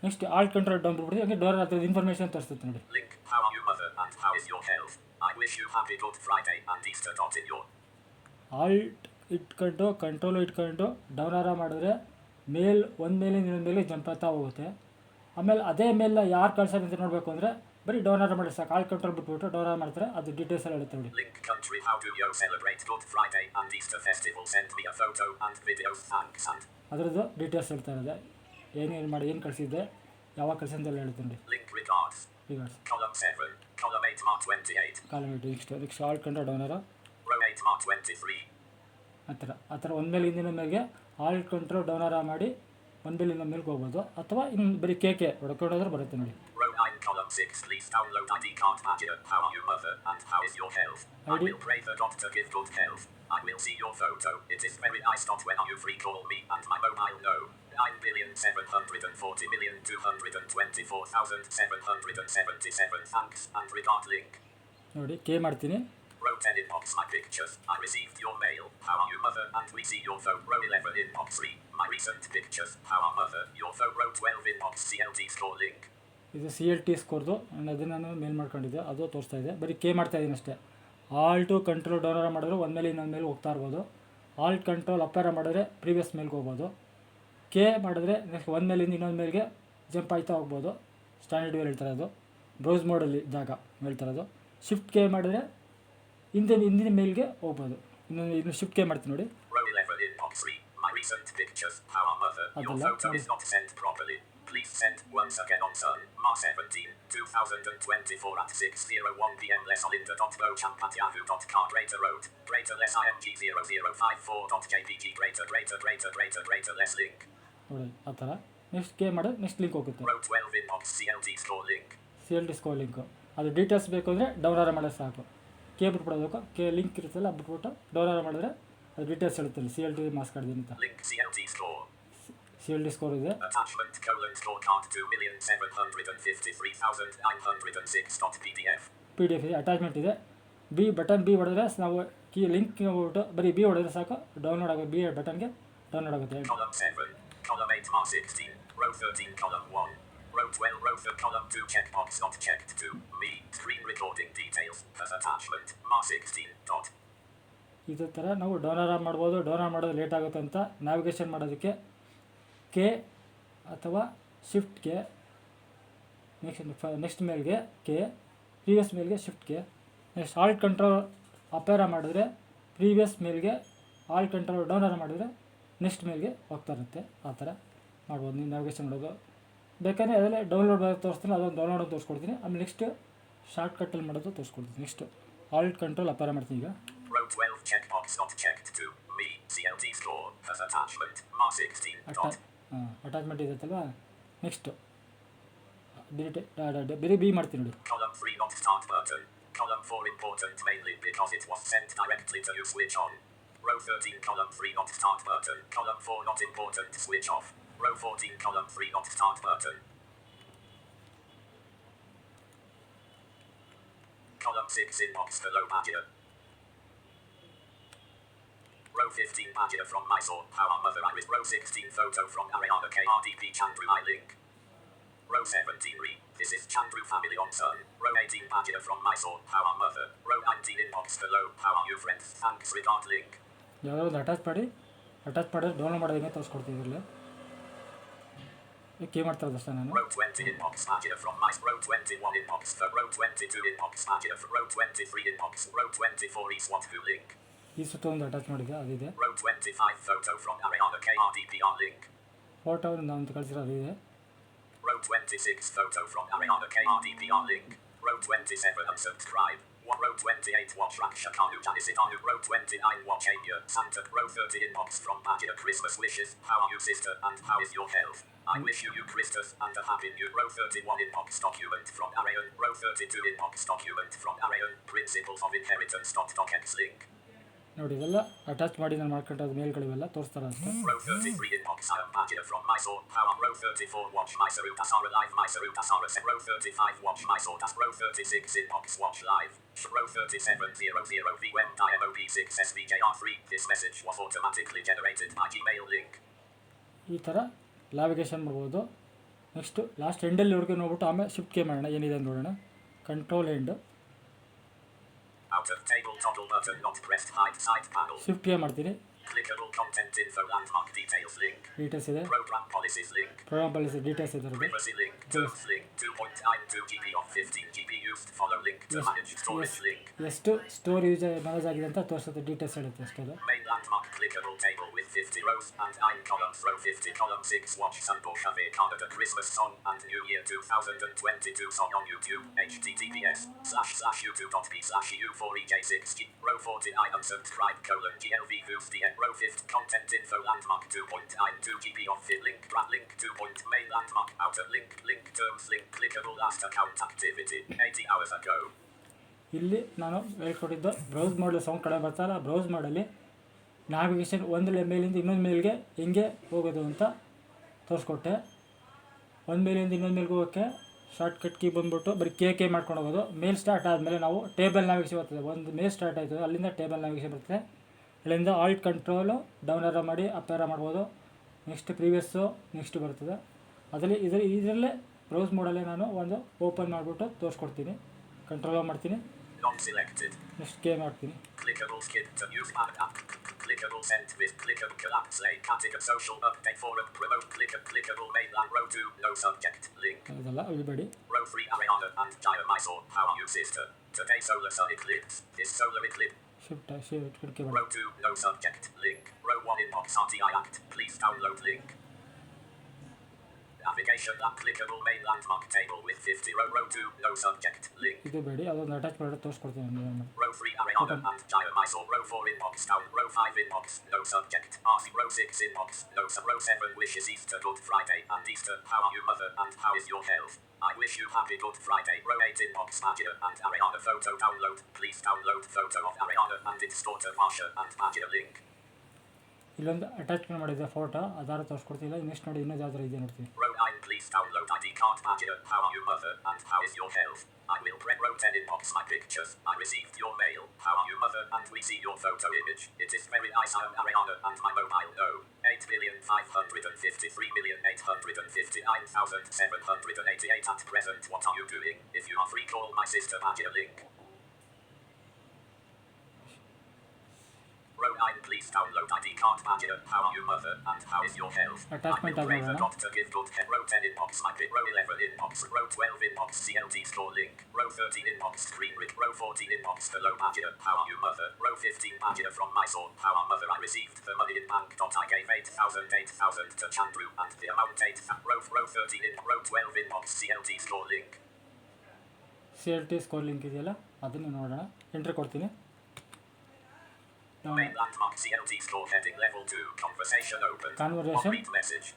ನೆಕ್ಸ್ಟ್ ಆಲ್ಟ್ ಕಂಟ್ರೋಲ್ ಡೌನ್ ಬಿಡ್ಬಿಡಿ. ಹಂಗೆ ಡೋರ್ ಹತ್ರ ಇನ್ಫಾರ್ಮೇಷನ್ ತೋರಿಸ್ತೈತೆ ನೋಡಿ. Link how are you mother and how is your health? I wish you happy Good Friday and Easter. In your alt ಇಟ್ಕೊಂಡು ಕಂಟ್ರೋಲು ಇಟ್ಕೊಂಡು ಡೌನ್ ಮಾಡಿದ್ರೆ ಒಂದು ಮೇಲಿಂದ ಇನ್ನೊಂದು ಮೇಲೆ ಜಂಪ್ ಆಗ್ತಾ ಹೋಗುತ್ತೆ. ಆಮೇಲೆ ಅದೇ ಮೇಲ್ ಯಾರು ಕಳ್ಸೋದು ಅಂತ ನೋಡಬೇಕು ಅಂದರೆ ಬರೀ ಡೌನ್ ಮಾಡಿ ಸಾಕು. ಆಲ್ಟ್ ಕಂಟ್ರೋಲ್ ಬಿಟ್ಬಿಟ್ಟು ಡೌನ್ ಮಾಡ್ತಾರೆ, ಅದು ಡೀಟೇಲ್ಸ್ ಎಲ್ಲ ಹೇಳುತ್ತೆ ನೋಡಿ. Link country how do you celebrate Good Friday and Easter festival? Send me a photo and videos. Thanks and ಅದರದ್ದು ಡೀಟೇಲ್ಸ್ ಹೇಳ್ತಾ ಇರೋದೆ. ಏನೇನು ಮಾಡಿ ಏನು ಕಳಿಸಿದ್ದೆ ಯಾವಾಗ ಕಳಿಸಿದ್ದೆಲ್ಲ ಹೇಳ್ತೀನಿ ನೋಡಿ. Link regards. Regards. Column 7 column 8 mark 28. Column next alt control down Row 8 mark 23. ಆ ಥರ ಒಂದು ಮೇಲೆ ಹಿಂದಿನ ಮೇಲೆಗೆ ಆಲ್ಟ್ ಕಂಟ್ರೋಲ್ ಡೌನ್ ಮಾಡಿ ಒಂದು ಮೇಲೆ ಇನ್ನೊಂದು ಮೇಲ್ಗೆ ಹೋಗ್ಬೋದು. ಅಥವಾ ಇನ್ನು ಬರೀ ಕೇಕೆ ಹೊಡ್ಕೊಂಡೋದ್ರೆ ಬರುತ್ತೆ ನೋಡಿ. Row 9 column 6 please download ID card manager. How are you mother and how is your health? I will pray the doctor give good health. I will see your photo. It is very nice. When are you free? Call me and my mobile no. 9,740,224,777. Thanks and regard link. ನೋಡಿ ಕೆ ಮಾಡ್ತೀನಿ. Row 10 inbox my pictures. I received your mail. How are you mother and we see your photo. Row 11 inbox 3 my recent pictures. How are mother your photo. Row 12 inbox CLT score link. ಇದು CLT ಸ್ಕೋರ್ದು ಅದನ್ನು ನಾನು ಮೇಲ್ ಮಾಡ್ಕೊಂಡಿದ್ದೆ, ಅದು ತೋರಿಸ್ತಾ ಇದೆ. ಬರೀ ಕೆ ಮಾಡ್ತಾ ಇದ್ದೀನಿ ಅಷ್ಟೇ. ಆಲ್ಟು ಕಂಟ್ರೋಲ್ ಡೌನ್ ಮಾಡಿದ್ರೆ ಒಂದು ಮೇಲೆ ಇನ್ನೊಂದು ಮೇಲೆ ಹೋಗ್ತಾ ಇರ್ಬೋದು. ಆಲ್ಟ್ ಕಂಟ್ರೋಲ್ ಅಪ್ಪೇರ ಮಾಡಿದ್ರೆ ಪ್ರೀವಿಯಸ್ ಮೇಲ್ಗೆ ಹೋಗ್ಬೋದು. ಕೆ ಮಾಡಿದ್ರೆ ನೆಕ್ಸ್ಟ್ ಒಂದು ಮೇಲಿಂದ ಇನ್ನೊಂದು ಮೇಲ್ಗೆ ಜಂಪ್ ಆಯ್ತಾ ಹೋಗ್ಬೋದು. ಸ್ಟ್ಯಾಂಡರ್ಡ್ ವೇಲ್ ಹೇಳ್ತಾರೆ, ಅದು ಬ್ರೌಸ್ ಮೋಡಲ್ಲಿ ಜಾಗ ಹೇಳ್ತಾರದು. ಶಿಫ್ಟ್ ಕೆ ಮಾಡಿದ್ರೆ ಹಿಂದಿನ ಮೇಲ್ಗೆ ಹೋಗ್ಬೋದು. ಇನ್ನು ಶಿಫ್ಟ್ ಕೆ ಮಾಡ್ತೀನಿ ನೋಡಿ. Row 11 inbox 3 my recent pictures. How are mother your photo is not sent properly. Please send once again on Sun, March 17, 2024 at 6:01 p.m. lesolinda.bochamp@yahoo.com. Greater Road, Greater Less IMG 0054.jpg. Greater Less link. ನೋಡಿ ಆ ಥರ ನೆಕ್ಸ್ಟ್ ಕೆ ಮಾಡಿದ್ರೆ ನೆಕ್ಸ್ಟ್ ಲಿಂಕ್ ಹೋಗುತ್ತೆ. Row 12 inbox CLT score link. CLT score link ಅದು ಡೀಟೇಲ್ಸ್ ಬೇಕು ಅಂದರೆ ಡೌನ್ಲೋಡ್ ಮಾಡೋದು ಸಾಕು. ಕೆ ಬಿಟ್ಬಿಡೋದಕ್ಕೆ ಕೆ ಲಿಂಕ್ ಇರುತ್ತಲ್ಲ ಬಿಟ್ಬಿಟ್ಟು ಡೌನ್ಲೋಡ್ ಮಾಡಿದ್ರೆ ಅದು ಡೀಟೇಲ್ಸ್ ಹೇಳುತ್ತೆ. CLT ಮಾರ್ಕ್ಸ್ ಕಾರ್ಡ್ದು ಅಂತ Link CLT score. CLT score ಇದೆ. Attachment scorecard 2,753,906.pdf. PDF ಇದೆ, ಅಟ್ಯಾಚ್ಮೆಂಟ್ ಇದೆ. ಬಟನ್ ಬಿ ಹೊಡೆದ್ರೆ ನಾವು ಕೀ ಲಿಂಕ್ ಹೋಗ್ಬಿಟ್ಟು ಬರೀ ಬಿ ಹೊಡೆದ್ರೆ ಸಾಕು ಡೌನ್ಲೋಡ್ ಆಗುತ್ತೆ. ಬಿ ಬಟನ್ಗೆ ಡೌನ್ಲೋಡ್ ಆಗುತ್ತೆ. Column 7, column 8 mark 16, row 13 column 1, row 12 row 3 column 2 checkbox not checked 2, me, screen recording details, as attachment, mark 16, dot. ಇದೇ ಥರ ನಾವು ಡೌನ್ ಮಾಡ್ಬೋದು. ಡೌನ್ ಮಾಡೋದು ಲೇಟ್ ಆಗುತ್ತೆ ಅಂತ ನ್ಯಾವಿಗೇಷನ್ ಮಾಡೋದಕ್ಕೆ ಕೆ ಅಥವಾ ಶಿಫ್ಟ್ ಕೆ, ನೆಕ್ಸ್ಟ್ ಮೇಲ್ಗೆ ಕೆ, ಪ್ರೀವಿಯಸ್ ಮೇಲ್ಗೆ shift K, next alt control ಅಪೇರ ಮಾಡಿದ್ರೆ ಪ್ರೀವಿಯಸ್ ಮೇಲ್ಗೆ, ಆಲ್ಟ್ ಕಂಟ್ರೋಲ್ ಡೌನ್ ಮಾಡಿದ್ರೆ ನೆಕ್ಸ್ಟ್ ಮೇಲ್ಗೆ ಹೋಗ್ತಾ ಇರುತ್ತೆ. ಆ ಥರ ಮಾಡ್ಬೋದು ನೀವು ನ್ಯಾವಿಗೇಷನ್ ಮಾಡೋದು. ಬೇಕಾದ್ರೆ ಅದರಲ್ಲೇ ಡೌನ್ಲೋಡ್ ಮಾಡೋದು ತೋರಿಸ್ತೀನಿ, ಅದೊಂದು ಡೌನ್ಲೋಡ್ ತೋರಿಸ್ಕೊಡ್ತೀನಿ. ಆಮೇಲೆ ನೆಕ್ಸ್ಟ್ ಶಾರ್ಟ್ ಕಟ್ಟಲ್ಲಿ ಮಾಡೋದು ತೋರಿಸ್ಕೊಡ್ತೀನಿ. ನೆಕ್ಸ್ಟ್ ಆಲ್ಟ್ ಕಂಟ್ರೋಲ್ ಅಪೇರ ಮಾಡ್ತೀನಿ. ಈಗ Row 12 checkbox not checked to me CLT store as attachment mar 16 dot. Attachment ಇದೆಯಲ್ವಾ, ನೆಕ್ಸ್ಟ್ ಬೇರೆ ಬಿ ಮಾಡ್ತೀನಿ ನೋಡಿ. Column 3 not start button. Column 4 important mainly because it was sent directly to you switch on. Row 13 column 3 not start button. Column 4 not important switch off. Row 14 column 3 not start button. Column 6 inbox below pagina. Row 15 pagina from Mysore, Power Mother Iris. Row 16 photo from Ariana KRDP Chandru I link. Row 17 read. This is Chandru family on son. Row 18 pagina from Mysore, Power Mother. Row 19 inbox below. How are you friends? Thanks regard link. ಯಾವುದೋ ಒಂದು ಅಟ್ಯಾಚ್ ಮಾಡಿದ್ರೆ ಡೌನ್ಲೋಡ್ ಮಾಡೋದಂಗೆ ತೋರಿಸ್ಕೊಡ್ತೀನಿ. ಇದರಲ್ಲಿ ಕೇ ಮಾಡ್ತಾ ಇರೋದು ಅಷ್ಟೇ ನಾನು. Row 20 inbox pagina from Mysore. Row 21 inbox for Row 22 inbox pagina for Row 23 inbox. Row 24 is what who link. ಈ ಸುತ್ತ ಒಂದು ಅಟ್ಯಾಚ್ ಮಾಡಿದೆ, ಅದಿದೆ. Row 25 photo from Ariana KRDPR link. Photo ಒಂದು ಕಳಿಸಿರೋ ಅದಿದೆ. Row 26 photo from Ariana KRDPR link. Row 27 unsubscribe. Row 28 watch Raksha Kanu Janisitanu. Row 29 watch Anya Santa. Row 30 inbox from Pagina Christmas wishes. How are you sister and how is your health? I wish you Christus and a happy new. Row 31 inbox document from Arian. Row 32 inbox document from Arian. Principles of inheritance. .x link. ನೋಡಿ ಇದೆಲ್ಲ ಅಟ್ಯಾಚ್ ಮಾಡಿ ನಾನು ಮಾಡ್ಕೊಂಡದ್ದು ಮೇಲ್ಗಡೆವೆಲ್ಲ ತೋರಿಸ್ತಾರೆ ಅಷ್ಟೇ. Row 33 inbox pagina from Mysore. How on Row 34 watch Mysore Dasara live Mysore Dasara set. Row 35 watch Mysore Das. Row 36 inbox watch live. Row 3700 VM DIMOP6 SVJR3. This message was automatically generated by Gmail link. ಈ ಥರ ನ್ಯಾವಿಗೇಷನ್ ಮಾಡ್ಬೋದು. ನೆಕ್ಸ್ಟು ಲಾಸ್ಟ್ ಎಂಡಲ್ಲಿವರೆಗೂ ನೋಡ್ಬಿಟ್ಟು ಆಮೇಲೆ ಶಿಫ್ಟ್ ಕೆ ಮಾಡೋಣ, ಏನಿದೆ ನೋಡೋಣ. Control end out of table toggle button not pressed hide side panel. Shift K ಮಾಡ್ತೀನಿ. Clickable content info landmark details link. Details ಇದೆ. Program policies link. Program policy details ಇದೆ. Privacy link. Terms link. 2.92 GB of 15 GB used. Follow link to manage storage link. ಎಷ್ಟು ಸ್ಟೋರೇಜ್ ಮ್ಯಾನೇಜ್ ಆಗಿದೆ ಅಂತ ತೋರಿಸುತ್ತೆ, ಡೀಟೇಲ್ಸ್ ಹೇಳುತ್ತೆ ಅಷ್ಟೇ. Main landmark clickable table with 50 rows and 9 columns. Row 50 column 6 watch Santosh Ave Canada Christmas song and New Year 2022 song on YouTube. https://youtube.p/eu4ej6g. Row 49 unsubscribe glv who's the row 50 content info landmark 2.92 GB of fit link brand link 2. Main landmark outer link terms link clickable last account activity 80 hours ago. ಇಲ್ಲಿ ನಾನು ಹೇಳ್ಕೊಟ್ಟಿದ್ದು ಬ್ರೌಸ್ ಮಾಡಲು ಸೌಂಡ್ ಕಡೆ ಬರ್ತಾರಲ್ಲ, ಬ್ರೌಸ್ ಮಾಡಲಿ ನ್ಯಾವಿಗೇಷನ್ ಒಂದು ಮೇಲಿಂದ ಇನ್ನೊಂದು ಮೇಲ್ಗೆ ಹೆಂಗೆ ಹೋಗೋದು ಅಂತ ತೋರಿಸ್ಕೊಟ್ಟೆ. ಒಂದು ಮೇಲಿಂದ ಇನ್ನೊಂದು ಮೇಲ್ಗೆ ಹೋಗೋಕ್ಕೆ ಶಾರ್ಟ್ ಕಟ್ ಕೀ ಬಂದ್ಬಿಟ್ಟು ಬರೀ ಕೆ ಮಾಡ್ಕೊಂಡು ಹೋಗೋದು. ಮೇಲ್ ಸ್ಟಾರ್ಟ್ ಆದಮೇಲೆ ನಾವು ಟೇಬಲ್ ನ್ಯಾವಿಗೇಷನ್ ಬರ್ತದೆ. ಒಂದು ಮೇಲ್ ಸ್ಟಾರ್ಟ್ ಆಯ್ತದೆ, ಅಲ್ಲಿಂದ ಟೇಬಲ್ ನ್ಯಾವಿಗೇಷನ್ ಬರ್ತದೆ. ಅಲ್ಲಿಂದ ಆಲ್ಟ್ ಕಂಟ್ರೋಲು ಡೌನರ ಮಾಡಿ ಅಪೇರ ಮಾಡ್ಬೋದು. ನೆಕ್ಸ್ಟ್ ಪ್ರೀವಿಯಸ್ಸು ನೆಕ್ಸ್ಟ್ ಬರ್ತದೆ. ಇದರಲ್ಲೇ ಬ್ರೌಸ್ ಮೋಡಲ್ಲೇ ನಾನು ಒಂದು ಓಪನ್ ಮಾಡಿಬಿಟ್ಟು ತೋರಿಸ್ಕೊಡ್ತೀನಿ. ಕಂಟ್ರೋಲ್ ಮಾಡ್ತೀನಿ. Not selected. ನೆಕ್ಸ್ಟ್ ಕೆ ಮಾಡ್ತೀನಿ. Clickable skip to use app. Clickable sent with clickable collapse lay category social update forum promote clickable mainland row 2 no subject link. ಅದೆಲ್ಲ ಇಡಬೇಡಿ. Row 3 Ariana and Jaya Mysore. How are you sister? Today solar sun eclipse. This solar eclipse. Shift ಕಟ್ಕೆ ಬೇಡ. Row 2 no subject link. Row 1 inbox RTI act. Please download link. Navigation and clickable main landmark table with 50 row 2 no subject link. ಇದು ಬೇಡಿ, ಅದೊಂದು ಅಟ್ಯಾಚ್ ಮಾಡಿ ತೋರಿಸ್ಕೊಡ್ತೀನಿ. Row 3 Ariana and Jaya Mysore. Row 4 inbox down. Row 5 inbox no subject. RC row 6 inbox no sub. Row 7 wishes Easter Good Friday and Easter. How are you mother and how is your health? I wish you happy Good Friday. Row 8 inbox Pagina and Ariana photo download. Please download photo of Ariana and its daughter Marsha and Pagina link. ಇಲ್ಲೊಂದು ಅಟ್ಯಾಚ್ಮೆಂಟ್ ಮಾಡಿದ್ದೆ ಫೋಟೋ, ಅದಾರ ತೋರಿಸ್ಕೊಡ್ತಿಲ್ಲ. ನೆಕ್ಸ್ಟ್ ನೋಡಿ ಇನ್ನೊಂದು ಯಾವ್ದಾರು ಇದೆ ನೋಡ್ತೀವಿ. Row 9 please download ID card Pagina. How are you mother and how is your health? I will prep row 10 inbox my pictures. I received your mail. How are you mother and we see your photo image. It is very nice. I am Ariana and my mobile no. 8,553,859,788 at present. What are you doing? If you are free call my sister Pagina link. Row 9, please download ID card manager. How are you, mother? And how is your health? Attachment I will pray the ಆಗೋಣ. doctor give good care. Row 10 inbox, my bit. Row 11 inbox. Row 12 inbox, CLD store link. Row 13 inbox, screen read. Row 14 inbox, hello manager. How are you, mother? Row 15 manager from my son. How are mother? I received the money in bank. I gave 8,000 to Chandru and the amount 8. Row 13 in. Row 12 inbox, CLD store link. CLT score link ಇದೆಯಲ್ಲ ಅದನ್ನು ನೋಡೋಣ. ಎಂಟ್ರಿ ಕೊಡ್ತೀನಿ. Main landmark CLD store heading level 2. Conversation open. Conversation. Read message.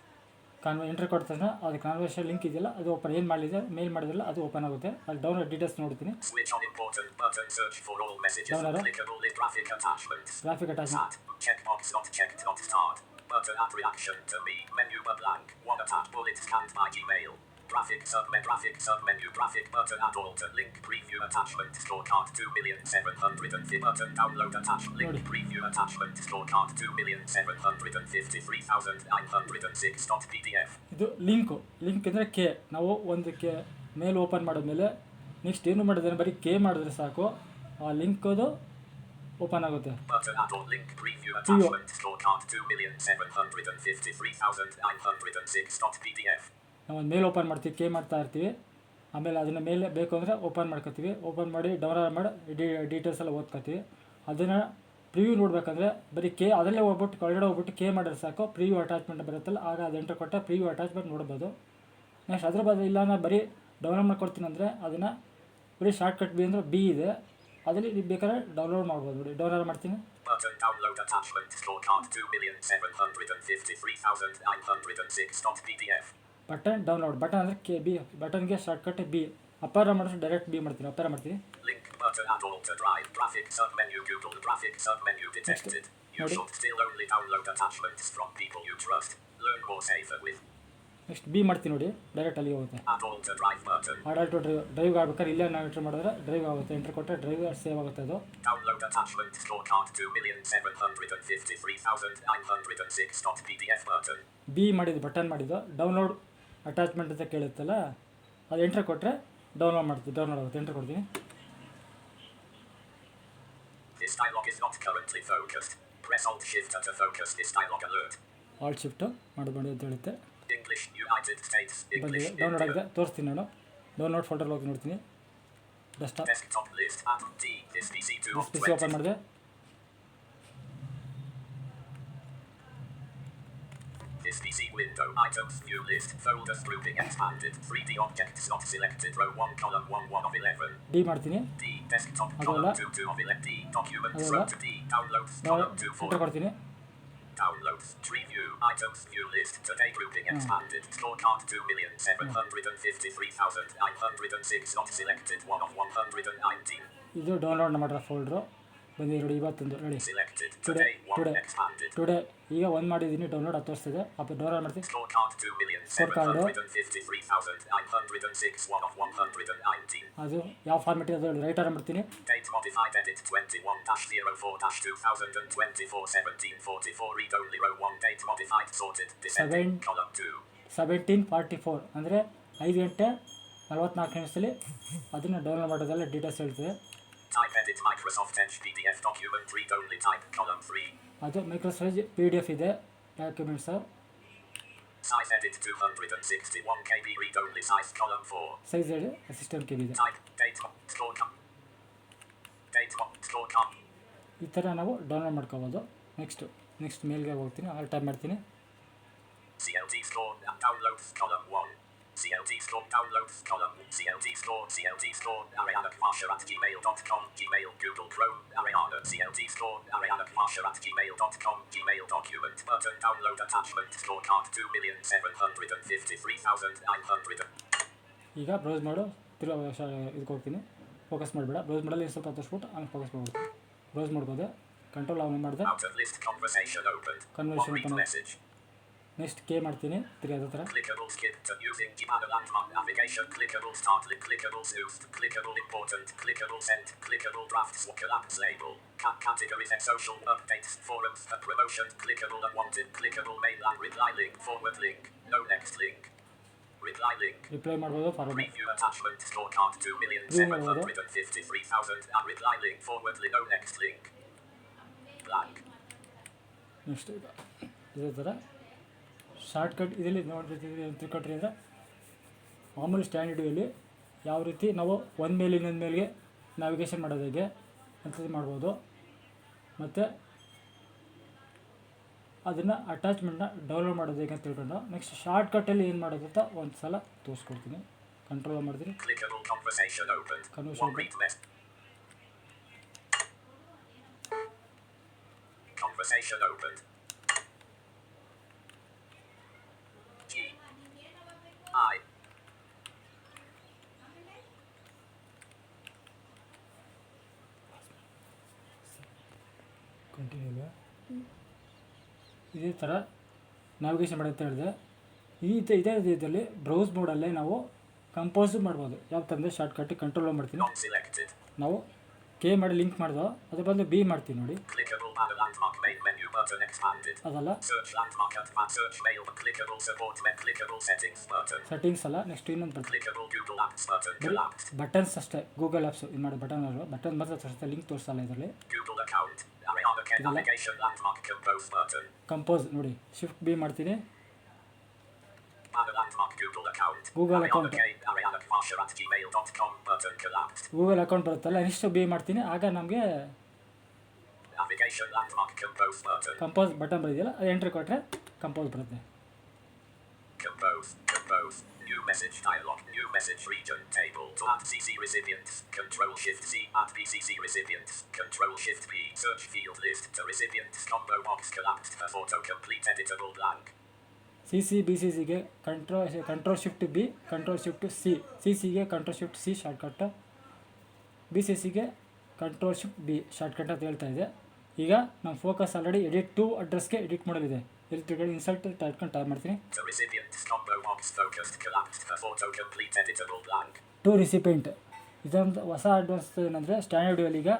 Entry ಕೊಡ್ತಾನೆ ಅದು ಕಾನ್ವರ್ಸೇಷನ್ ಲಿಂಕ್ ಇದೆಯಲ್ಲ ಅದು ಓಪನ್ ಏನು ಮಾಡಿದೆ ಮೇಲ್ ಮಾಡಿದ್ರಲ್ಲ ಅದು ಓಪನ್ ಆಗುತ್ತೆ. ಅಲ್ಲಿ ಡೌನ್ಲೋಡ್ ಡೀಟೇಲ್ಸ್ ನೋಡ್ತೀನಿ. Switch on important button. Search for all messages. Download. Clickable list graphic attachments. Graphic attachment. Sat. Checkbox not checked. Not start. Button add reaction to me. Menu but blank. One attach bullet scanned by Gmail. Graphic submenu. Graphic button add alter link. Preview attachment. Store card 2,750,000 button download attach link. Ready. Preview attachment. Store card 2,753,906.pdf. ಇದು ಲಿಂಕ್ ಅಂದರೆ ಕೆ. ನಾವು ಒಂದು ಕೆ ಮೇಲ್ ಓಪನ್ ಮಾಡಿದ್ಮೇಲೆ ನೆಕ್ಸ್ಟ್ ಏನು ಮಾಡಿದ್ರೆ ಬರೀ ಕೆ ಮಾಡಿದ್ರೆ ಸಾಕು ಆ ಲಿಂಕದು ಓಪನ್ ಆಗುತ್ತೆ. Button add all link. Preview attachment. Store card 2,753,906.pdf. ನಾವು ಒಂದು ಮೇಲ್ ಓಪನ್ ಮಾಡ್ತೀವಿ, ಕೆ ಮಾಡ್ತಾ ಇರ್ತೀವಿ. ಆಮೇಲೆ ಅದನ್ನ ಮೇಲೆ ಬೇಕು ಅಂದರೆ ಓಪನ್ ಮಾಡ್ಕೊತೀವಿ. ಓಪನ್ ಮಾಡಿ ಡೌನ್ಲೋಡ್ ಮಾಡಿ ಡೀಟೇಲ್ಸ್ ಎಲ್ಲ ಓದ್ಕೊತೀವಿ. ಅದನ್ನು ಪ್ರಿವ್ಯೂ ನೋಡಬೇಕಂದ್ರೆ ಬರೀ ಕೆ ಅದರಲ್ಲೇ ಹೋಗ್ಬಿಟ್ಟು ಒಳಗಡೆ ಹೋಗ್ಬಿಟ್ಟು ಕೆ ಮಾಡಿದ್ರೆ ಸಾಕು ಪ್ರಿವ್ಯೂ ಅಟ್ಯಾಚ್ಮೆಂಟ್ ಬರುತ್ತಲ್ಲ ಆಗ ಅದು ಎಂಟ್ರ್ ಕೊಟ್ಟರೆ ಪ್ರಿವ್ಯೂ ಅಟ್ಯಾಚ್ಮೆಂಟ್ ನೋಡ್ಬೋದು. ನೆಕ್ಸ್ಟ್ ಅದ್ರ ಬದಲು ಇಲ್ಲ ನಾನು ಬರೀ ಡೌನ್ಲೋಡ್ ಮಾಡ್ಕೊಡ್ತೀನಿ ಅಂದರೆ ಅದನ್ನು ಬರೀ ಶಾರ್ಟ್ಕಟ್ ಬಿ ಅಂದರೆ ಬಿ ಇದೆ ಅದರಲ್ಲಿ ನೀವು ಬೇಕಾದ್ರೆ ಡೌನ್ಲೋಡ್ ಮಾಡ್ಬೋದು. ನೋಡಿ ಡೌನ್ಲೋಡ್ ಮಾಡ್ತೀನಿ. Button download attachment. Store card 2,753,906.pdf. Button download. Button ಅಂದರೆ ಕೆ ಬಿ ಬಟನ್ಗೆ ಶಾರ್ಟ್ಕಟ್ ಬಿ. ಅಪಾರ ಮಾಡಿದ್ರೆ ಡೈರೆಕ್ಟ್ ಬಿ ಮಾಡ್ತೀನಿ. ಅಪಾರ ಮಾಡ್ತೀನಿ. Link button add alter drive. Graphic submenu. Google graphic submenu detected. You Ready. should still only download attachments from people you trust. Learn more safer with. Next B ಮಾಡ್ತೀನಿ ನೋಡಿ ಡೈರೆಕ್ಟ್ ಅಲ್ಲಿಗೆ ಹೋಗುತ್ತೆ. Add alter drive button. ಆಡಲ್ ಟು ಡ್ರೈವ್ ಆಗ್ಬೇಕಾದ್ರೆ ಇಲ್ಲೇ ನಾವು ಎಂಟ್ರ್ ಮಾಡಿದ್ರೆ ಡ್ರೈವ್ ಆಗುತ್ತೆ. ಎಂಟ್ರ್ ಕೊಟ್ಟರೆ ಡ್ರೈವ್ ಸೇವ್ ಆಗುತ್ತೆ ಅದು. Download attachment. Store card 2,753,906.pdf button. B ಮಾಡಿದ್ದು ಬಟನ್ ಮಾಡಿದ್ದು ಡೌನ್ಲೋಡ್ ಅಟ್ಯಾಚ್ಮೆಂಟ್ ಅಂತ ಕೇಳುತ್ತಲ್ಲ ಅದು ಎಂಟ್ರ್ ಕೊಟ್ಟರೆ ಡೌನ್ಲೋಡ್ ಆಗುತ್ತೆ. ಎಂಟ್ರ್ ಕೊಡ್ತೀನಿ. This dialog is not currently focused. Press Alt Shift to focus this dialog alert. Alt shift ಮಾಡಿ ಅಂತ ಹೇಳುತ್ತೆ. English United States. ಬಂದಿದೆ English ಡೌನ್ಲೋಡ್ India. ಆಗಿದೆ ತೋರಿಸ್ತೀನಿ ನಾನು. ಡೌನ್ಲೋಡ್ ಫೋಲ್ಡರ್ ಹೋಗಿ ನೋಡ್ತೀನಿ. Desktop Desktop list. Add D. This PC2 of P C open 20. ಮಾಡಿದೆ. This PC window. Items. View list. Folders grouping expanded. 3D objects not selected. Row 1 column 1 of 11. D ಮಾಡ್ತೀನಿ. D. Desktop Adala. column 2 of 11. D. Documents. Adala. Row 2 D. Downloads. Column 2 enter 4. ಕೊಡ್ತೀನಿ. Downloads. Preview. Items. View list. Today grouping expanded. Store card 2,753,906 not selected. 1 of 119. ಇದು ಡೌನ್ಲೋಡ್ ಮಾಡಿರೋ ಫೋಲ್ಡ್ರು ಬಂದಿದೆ ನೋಡಿ ಇವತ್ತೊಂದು ನೋಡಿ. Selected. Today. Today 1 expanded. Today ಈಗ ಒಂದು ಮಾಡಿದ್ದೀನಿ ಡೌನ್ಲೋಡ್ ಅದು ತೋರಿಸ್ತಿದೆ. ಅಪ್ಪ ಡೌನ್ಲೋಡ್ ಮಾಡ್ತೀನಿ. Store card 2,753,906 1 of 119. ಅದು ಯಾವ ಫಾರ್ಮೆಟ್ ಅದು ರೈಟರ್ ಮಾಡ್ತೀನಿ. Date modified edit 21-04-2024 1744 read only row 1 date modified sorted descending column 2. 17:44 ಅಂದರೆ 5 ಗಂಟೆ 44 ನಿಮಿಷದಲ್ಲಿ ಅದನ್ನು ಡೌನ್ಲೋಡ್ ಮಾಡೋದೆಲ್ಲ ಡೀಟೇಲ್ಸ್ ಹೇಳ್ತದೆ. Type edit Microsoft Edge PDF document read only type column 3. ಅದು ಮೈಕ್ರೋಸಾಫ್ಟ್ PDF ಇದೆ documents. Size edit 261 KB read only size column 4. Size ಹೇಳಿ ಅಸಿಸ್ಟೆಂಟ್ ಕೆ ಬಿ ಇದೆ. Type date store card. Date store card. ಈ ಥರ ನಾವು ಡೌನ್ಲೋಡ್ ಮಾಡ್ಕೋಬೋದು. ನೆಕ್ಸ್ಟ್ ಮೇಲ್ಗೆ ಹೋಗ್ತೀನಿ. ಆಲ್ ಟೈಪ್ ಮಾಡ್ತೀನಿ. CLD store downloads column 1. CLD store downloads column. CLD store arianakvarsha@gmail.com. Gmail Google Chrome Ariana. CLD store arianakvarsha@gmail.com. Gmail document button download attachment. Store card 2,753,900. ಈಗ ಬ್ರೌಸ್ ಮಾಡು ಇದಕ್ಕೆ ಹೋಗ್ತೀನಿ. ಫೋಕಸ್ ಮಾಡಿಬೇಡ. ಬ್ರೌಸ್ ಮಾಡಲ್ಲಿ ಸ್ವಲ್ಪ ತೋರಿಸ್ಬಿಟ್ಟು ಆಮೇಲೆ ಫೋಕಸ್ ಮಾಡ್ಬಿಡ್ತೀನಿ. ಬ್ರೌಸ್ ಮಾಡ್ಬೋದು. ಕಂಟ್ರೋಲ್ ಆನ್ ಮಾಡಿದೆ. Out of list conversation opened. Conversation One read open. message. Next K ಮಾಡ್ತೀನಿ. ಅದೇ ಥರ Clickable skip to using Gmail landmark navigation. Clickable start link. Clickable used. Clickable important. Clickable sent. Clickable drafts. Collapse label. Categories and social updates. Forums. Promotion. Clickable unwanted. Clickable mainland reply link. Forward link. No next link. Reply link. Reply ಮಾಡ್ಬೋದು. Forward Preview attachment. Store card 2,753,000. And reply link. Forward link. No next link. Blank. Next ಇದೇ ಥರ ಶಾರ್ಟ್ಕಟ್ ಇದರಲ್ಲಿ ನೋಡ್ತಿದ್ದೀವಿ ಅಂತ ತಿಳ್ಕೊಟ್ರಿ ಅಂದರೆ ಮಾಮೂಲಿ ಸ್ಟ್ಯಾಂಡರ್ಡ್ ವ್ಯೂಲಿ ಯಾವ ರೀತಿ ನಾವು ಒಂದು ಮೇಲೆ ಇನ್ನೊಂದು ಮೇಲೆಗೆ ನ್ಯಾವಿಗೇಷನ್ ಮಾಡೋದು ಹೇಗೆ ಅಂಥದ್ದು ಮಾಡ್ಬೋದು. ಮತ್ತು ಅದನ್ನು ಅಟ್ಯಾಚ್ಮೆಂಟ್ನ ಡೌನ್ಲೋಡ್ ಮಾಡೋದು ಹೇಗೆ ಅಂತ ತಿಳ್ಕೊಂಡು ನೆಕ್ಸ್ಟ್ ಶಾರ್ಟ್ಕಟ್ಟಲ್ಲಿ ಏನು ಮಾಡೋದು ಅಂತ ಒಂದು ಸಲ ತೋರಿಸ್ಕೊಡ್ತೀನಿ. ಕಂಟ್ರೋಲ್ ಮಾಡಿದ್ರೆ Conversation opened. G I continue ಇದೇ ಥರ ನ್ಯಾವಿಗೇಷನ್ ಮಾಡಿ ಅಂತ ಹೇಳಿದೆ. ಇದೇ ರೀತಿಯಲ್ಲಿ ಬ್ರೌಸ್ ಮೋಡಲ್ಲೇ ನಾವು ಕಂಪೋಸ್ ಮಾಡ್ಬೋದು. ಯಾವ ತಂದರೆ ಶಾರ್ಟ್ಕಟ್ ಕಂಟ್ರೋಲ್ ಮಾಡ್ತೀನಿ. selected. ನಾವು ಕೆ ಮಾಡಿ ಲಿಂಕ್ ಮಾಡ್ದೋ ಅದ್ರ ಬದಲು ಬಿ ಮಾಡ್ತೀವಿ ನೋಡಿ. Clickable add a landmark main menu button expanded. ಅದಲ್ಲ Search landmark advanced search mail clickable support men clickable settings button. Settings ಅಲ್ಲ. ನೆಕ್ಸ್ಟ್ ಇನ್ನೊಂದು ಬರ್ತದೆ Clickable Google Apps button ಬರೀ collapsed. ಬಟನ್ಸ್ ಅಷ್ಟೇ. ಗೂಗಲ್ ಆ್ಯಪ್ಸ್ ಇದು ಮಾಡಿ ಬಟನ್ ಮಾತ್ರ ತೋರಿಸ್ತಾ ಲಿಂಕ್ ತೋರಿಸಲ್ಲ ಇದರಲ್ಲಿ. Google account. Ariana K ಇದೆಲ್ಲ navigation landmark compose button. Compose ನೋಡಿ ಶಿಫ್ಟ್ ಬಿ ಮಾಡ್ತೀನಿ. Add a landmark Google account. Google account. Ariana Kvasher at gmail.com button collapsed. Google account ಬರುತ್ತಲ್ಲ ನೆಕ್ಸ್ಟ್ ಬಿ ಮಾಡ್ತೀನಿ. ಆಗ ನಮಗೆ Navigation landmark compose button. Compose button ಬರೋದಿಲ್ಲ ಅದು ಎಂಟ್ರಿ ಕೊಟ್ಟರೆ ಕಂಪೋಸ್ ಬರುತ್ತೆ. Compose. New message dialog. New message region table. To add CC recipients. Control Shift C. Add BCC recipients. Control Shift P. Search field list to recipients. Combo box collapsed. A photo complete editable blank. C C B C ಸಿಗೆ control shift B control shift C. C ಸಿಗೆ control shift C shortcut. B C ಸಿಗೆ ಕಂಟ್ರೋಲ್ ಶಿಫ್ಟ್ ಬಿ ಶಾರ್ಟ್ಕಟ್ ಅಂತ ಹೇಳ್ತಾ ಇದೆ. ಈಗ ನಮ್ಮ ಫೋಕಸ್ ಆಲ್ರೆಡಿ ಎಡಿಟ್ ಟು ಅಡ್ರೆಸ್ಗೆ ಎಡಿಟ್ ಮಾಡಲಿದೆ. ಇಲ್ಲಿ ತಿಳ್ಕೊಂಡು ಇನ್ಸಲ್ಟ್ ಟೈಪ್ ಮಾಡ್ತೀನಿ. ಟು ರಿಸಿಪೆಂಟ್ ಇದೊಂದು ಹೊಸ ಅಡ್ವಾನ್ಸ್ ಏನಂದರೆ ಸ್ಟ್ಯಾಂಡರ್ಡ್ ವ್ಯೂಲಿ ಈಗ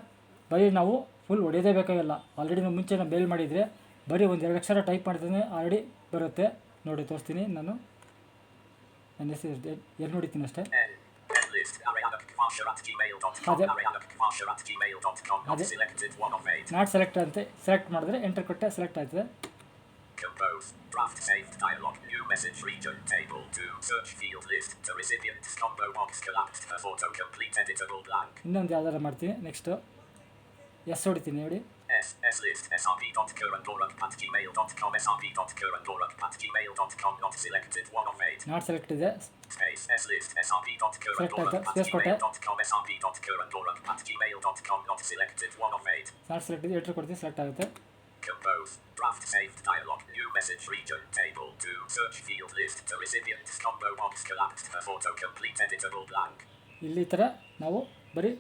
ಬರೀ ನಾವು ಫುಲ್ ಹೊಡೆಯೋದೇ ಬೇಕಾಗಿಲ್ಲ. ಆಲ್ರೆಡಿ ನಾವು ಮುಂಚೆ ನಾವು ಬೇಲ್ ಮಾಡಿದರೆ ಬರೀ ಒಂದು 2 ಅಕ್ಷರ ಟೈಪ್ ಮಾಡ್ತಾನೆ ಆಲ್ರೆಡಿ ಬರುತ್ತೆ ನೋಡಿ. ತೋರಿಸ್ತೀನಿ ನಾನು ನನ್ನ ಹೆಸರು ಎಲ್ಲಿ ನೋಡಿತೀನಿ ಅಷ್ಟೇ. ಅದೇ ನಾಟ್ ಸೆಲೆಕ್ಟ್ ಅಂತ ಸೆಲೆಕ್ಟ್ ಮಾಡಿದ್ರೆ ಎಂಟರ್ ಕೊಟ್ಟೆ ಸೆಲೆಕ್ಟ್ ಆಯ್ತದೆ. Compose. Draft saved dialog. New message region table 2. Search field list to recipients. Combo box collapsed. A photo complete editable blank. ಇನ್ನೊಂದು ಯಾವ್ದಾರು ಮಾಡ್ತೀನಿ. ನೆಕ್ಸ್ಟು ಎಸ್ ಹೊಡಿತೀನಿ ನೋಡಿ. S list srp.currentdorup@gmail.com srp.currentdorup@gmail.com not selected 1 of 8. Not select ಇದೆ. Space S list srp.currentdorup@gmail.com srp.currentdorup@gmail.com not selected 1 of 8. Not select ಇದೆ. ಎಂಟರ್ ಕೊಡ್ತೀನಿ ಸೆಲೆಕ್ಟ್ ಆಗುತ್ತೆ. Compose. Draft saved dialog. New message region table 2. Search field list to recipients. Combo box collapsed. A photo complete editable blank. ಇಲ್ಲಿ ಈ ಥರ ನಾವು ಬರೀ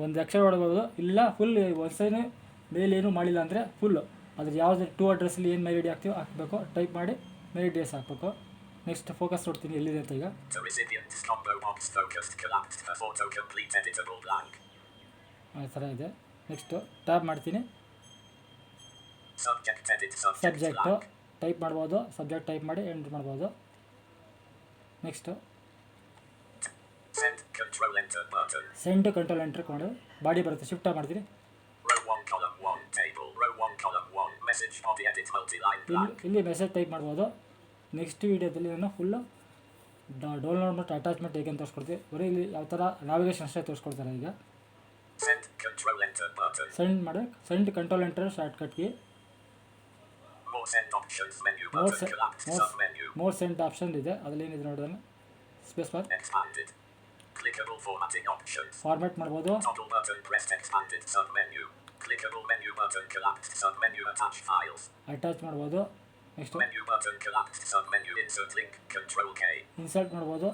ಒಂದು ಅಕ್ಷರ ಹೊಡ್ಬೋದು. ಇಲ್ಲ ಫುಲ್ ಒಂದ್ಸರಿ ಮೇಲೇನು ಮಾಡಿಲ್ಲ ಅಂದರೆ ಫುಲ್ಲು ಅದ್ರ ಯಾವ್ದು ಟು ಅಡ್ರೆಸ್ಸಲ್ಲಿ ಏನು ಮೇಲ್ ಐ ಡಿ ಹಾಕ್ತೀವೋ ಹಾಕಬೇಕು. ಟೈಪ್ ಮಾಡಿ ಮೇಲ್ ಐ ಡಿ ಹಾಕಬೇಕು. ನೆಕ್ಸ್ಟ್ ಫೋಕಸ್ ನೋಡ್ತೀನಿ ಎಲ್ಲಿದೆ ಅಂತ. ಈಗ ಆ ಥರ ಇದೆ. ನೆಕ್ಸ್ಟು ಟ್ಯಾಬ್ ಮಾಡ್ತೀನಿ. ಸಬ್ಜೆಕ್ಟು ಟೈಪ್ ಮಾಡ್ಬೋದು. ಸಬ್ಜೆಕ್ಟ್ ಟೈಪ್ ಮಾಡಿ ಎಂಟ್ರ್ ಮಾಡ್ಬೋದು. ನೆಕ್ಸ್ಟು ಸೆಂಡ್ ಕಂಟ್ರೋಲ್ ಎಂಟ್ರ್ ಮಾಡಿ ಬಾಡಿ ಬರುತ್ತೆ. ಶಿಫ್ಟ್ ಮಾಡ್ತೀನಿ. ಇಲ್ಲಿ ಮೆಸೇಜ್ ಟೈಪ್ ಮಾಡ್ಬೋದು. ನೆಕ್ಸ್ಟ್ ವೀಡಿಯೋದಲ್ಲಿ ನಾನು ಫುಲ್ಲು ಡೌನ್ಲೋಡ್ ಮಾಡಿ ಅಟ್ಯಾಚ್ಮೆಂಟ್ ಹೇಗೆ ಅಂತ ತೋರಿಸ್ಕೊಡ್ತೀವಿ. ಬರೀ ಇಲ್ಲಿ ಯಾವ ಥರ ನ್ಯಾವಿಗೇಷನ್ ಅಷ್ಟೇ ತೋರಿಸ್ಕೊಡ್ತಾರೆ. ಈಗ ಸೆಂಡ್ ಮಾಡಿ ಸೆಂಡ್ ಕಂಟ್ರೋಲ್ ಎಂಟರ್ ಶಾರ್ಟ್ಕಟ್ಗೆ ಮೋರ್ ಸೆಂಡ್ ಆಪ್ಷನ್ ಇದೆ. ಅದರಲ್ಲಿ ಏನಿದೆ ನೋಡೋಣ. ಸ್ಪೇಸ್ ಬಾರ್ ಫಾರ್ಮ್ಯಾಟ್ ಮಾಡ್ಬೋದು. ಅಟ್ಯಾಚ್ ಮಾಡ್ಬೋದು. ನೆಕ್ಸ್ಟ್ ಇನ್ಸರ್ಟ್ ಮಾಡ್ಬೋದು.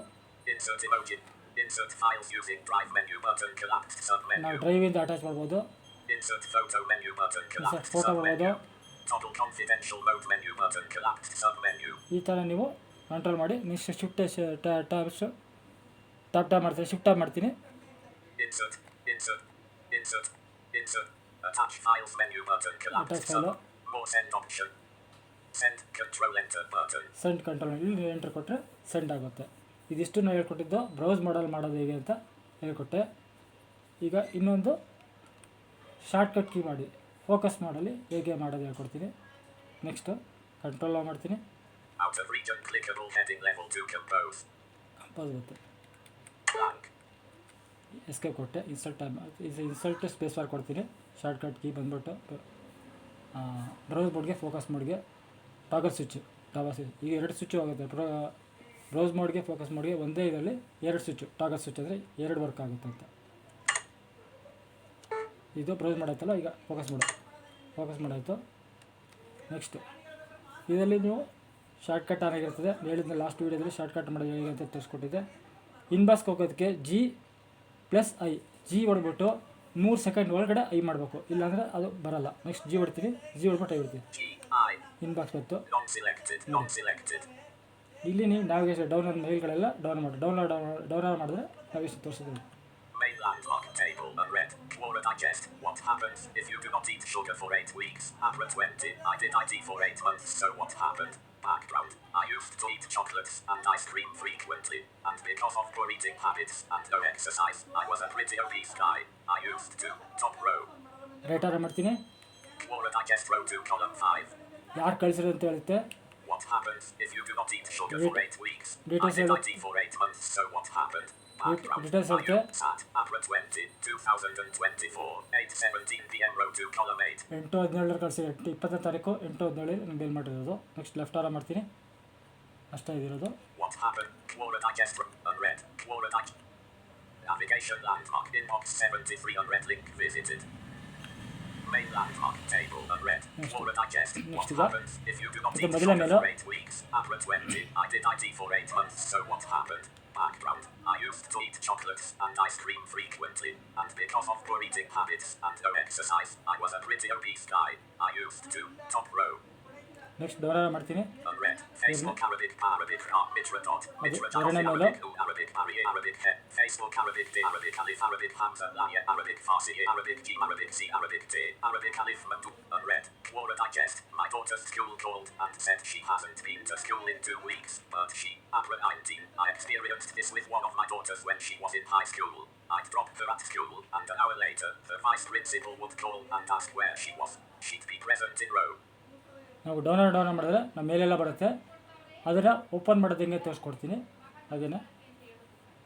ನಾವು ಡ್ರೈವಿಂದ ಅಟ್ಯಾಚ್ ಮಾಡ್ಬೋದು. ಫೋಟೋ ಮಾಡ್ಬೋದು. ಈ ಥರ ನೀವು ಕಂಟ್ರೋಲ್ ಮಾಡಿ. ನೆಕ್ಸ್ಟ್ ಶಿಫ್ಟ್ ಟ್ಯಾಪ್ ಮಾಡ್ತೀನಿ. ಶಿಫ್ಟ್ ಟ್ಯಾಪ್ ಮಾಡ್ತೀನಿ. ಅಟ್ಯಾಚ್ ಫೈಲು ಸೆಂಡ್ ಕಂಟ್ರೋಲ್ ಇಲ್ಲಿ ಎಂಟ್ರ್ ಕೊಟ್ಟರೆ ಸೆಂಡ್ ಆಗುತ್ತೆ. ಇದಿಷ್ಟು ನಾವು ಹೇಳ್ಕೊಟ್ಟಿದ್ದು ಬ್ರೌಸ್ ಮಾಡಲ್ ಮಾಡೋದು ಹೇಗೆ ಅಂತ ಹೇಳ್ಕೊಟ್ಟೆ. ಈಗ ಇನ್ನೊಂದು ಶಾರ್ಟ್ಕಟ್ ಕೀ ಮಾಡಿ ಫೋಕಸ್ ಮಾಡಲಿ ಹೇಗೆ ಮಾಡೋದು ಹೇಳ್ಕೊಡ್ತೀನಿ. ನೆಕ್ಸ್ಟು ಕಂಟ್ರೋಲ್ ಮಾಡ್ತೀನಿ, Out of region clickable heading level 2 compose. Compose ಬರುತ್ತೆ, Blank. ಎಸ್ಕೇಪ್ ಕೊಟ್ಟೆ, ಇನ್ಸಲ್ಟ್ ಸ್ಪೇಸ್ ಬಾರ್ ಕೊಡ್ತೀನಿ, ಶಾರ್ಟ್ಕಟ್ ಕೀ ಬಂದ್ಬಿಟ್ಟು ಬ್ರೌಸ್ ಮೋಡ್ಗೆ ಫೋಕಸ್ ಮೋಡ್ಗೆ ಟಾಗಲ್ ಸ್ವಿಚ್ ಈಗ 2 ಸ್ವಿಚ್ ಹೋಗುತ್ತೆ. ಬ್ರೌಸ್ ಮೋಡ್ಗೆ ಫೋಕಸ್ ಮೋಡ್ಗೆ ಒಂದೇ ಇದರಲ್ಲಿ 2 ಸ್ವಿಚ್, ಟಾಗಲ್ ಸ್ವಿಚ್ ಅಂದರೆ 2 ವರ್ಕ್ ಆಗುತ್ತೆ ಅಂತ. ಇದು ಬ್ರೌಸ್ ಮಾಡಾಯ್ತಲ್ಲ, ಈಗ ಫೋಕಸ್ ಮಾಡಾಯಿತು. ನೆಕ್ಸ್ಟು ಇದರಲ್ಲಿ ನೀವು ಶಾರ್ಟ್ಕಟ್ ಆಗಿರ್ತದೆ, ಹೇಳಿದ್ನ ಲಾಸ್ಟ್ ವೀಡಿಯೋದಲ್ಲಿ ಶಾರ್ಟ್ಕಟ್ ಮಾಡೋದು ಹೇಗೆ ಅಂತ ತೋರಿಸ್ಕೊಟ್ಟಿದ್ದೆ. ಇನ್ಬಾಕ್ಸ್ಗೆ ಹೋಗೋದಕ್ಕೆ G+I ಹೊಡ್ಬಿಟ್ಟು 3 ಸೆಕೆಂಡ್ ಒಳಗಡೆ ಐ ಮಾಡಬೇಕು, ಇಲ್ಲಾಂದರೆ ಅದು ಬರಲ್ಲ. ನೆಕ್ಸ್ಟ್ G ಹೊಡ್ತೀನಿ, ಹೊಡ್ಬಿಟ್ಟು ಐ ಬಿಡ್ತೀನಿ, ಇನ್ಬಾಕ್ಸ್ ಬಂತು. ಇಲ್ಲಿ ನೀವು ನಾವಿಗೇಷನ್ ಡೌನ್ಲೋಡ್ ಮೇಲ್ಗಳೆಲ್ಲ ಡೌನ್ಲೋಡ್ ಮಾಡಿದ್ರೆ navigation ತೋರಿಸಿದ್ದೀವಿ. Mainland lock table unread. Quora digest. What happens if you do not eat sugar for 8 weeks? Abra 20. I did IT for 8 months, so what happened? Background. I used to eat chocolates and ice cream frequently, and because of poor eating habits and no exercise, I was a pretty obese guy. I used to. Top row. Writer ಮಾಡ್ತೀನಿ, Quora digest row 2 column 5. ಯಾರು ಕಳಿಸಿರೋದು ಅಂತ ಹೇಳುತ್ತೆ. What happens if you do not eat sugar for 8 weeks? I Details did ಹೇಳು. IT for 8 months, so what happened? Details ಹೇಳುತ್ತೆ. Sat Abra 20 2024 8:17 PM row 2 column 8. 8/17 ಕಳಿಸಿ, 20ನೇ ತಾರೀಕು 8/17 ನಾನು ಬೇಲ್ ಮಾಡಿರೋದು. ನೆಕ್ಸ್ಟ್ ಲೆಫ್ಟ್ ಆರ ಮಾಡ್ತೀನಿ, ಅಷ್ಟೇ ಇದಿರೋದು. What happened? Quora digest unread. Quora digest. Navigation landmark inbox 73 unread link visited. Main landmark table unread. Quora digest. What Next is that. happens if you do not Ito eat madala sugar melo. for 8 weeks? Abra 20. I did IT for 8 months, so what happened? Background. I used to eat chocolates and ice cream frequently, and because of poor eating habits and no exercise, I was a pretty obese guy. I used to. Top row. Next download ಮಾಡ್ತೀನಿ, Unread. Facebook Arabic Arabic Mitra dot Mitra ಎರಡನೇ Jaffe ಮೇಲು. Arabic U Arabic Mariya Arabic He Facebook Arabic D Arabic Alif Arabic Hamza Laya Arabic Farsi Arabic G Arabic C Arabic D Arabic Alif Madu. Unread. Quora digest. My daughter's school called and said she hasn't been to school in 2 weeks, but she, Abra 19, I experienced this with one of my daughters when she was in high school. I'd drop her at school, and an hour later, her vice principal would call and ask where she was. She'd be present in row. ನಾವು ಡೌನ್ಲೋಡ್ ಮಾಡಿದ್ರೆ ನಮ್ಮ ಮೇಲೆಲ್ಲ ಬರುತ್ತೆ. ಅದನ್ನು ಓಪನ್ ಮಾಡೋದು ಹೆಂಗೆ ತೋರಿಸ್ಕೊಡ್ತೀನಿ. ಹಾಗೆಯೇ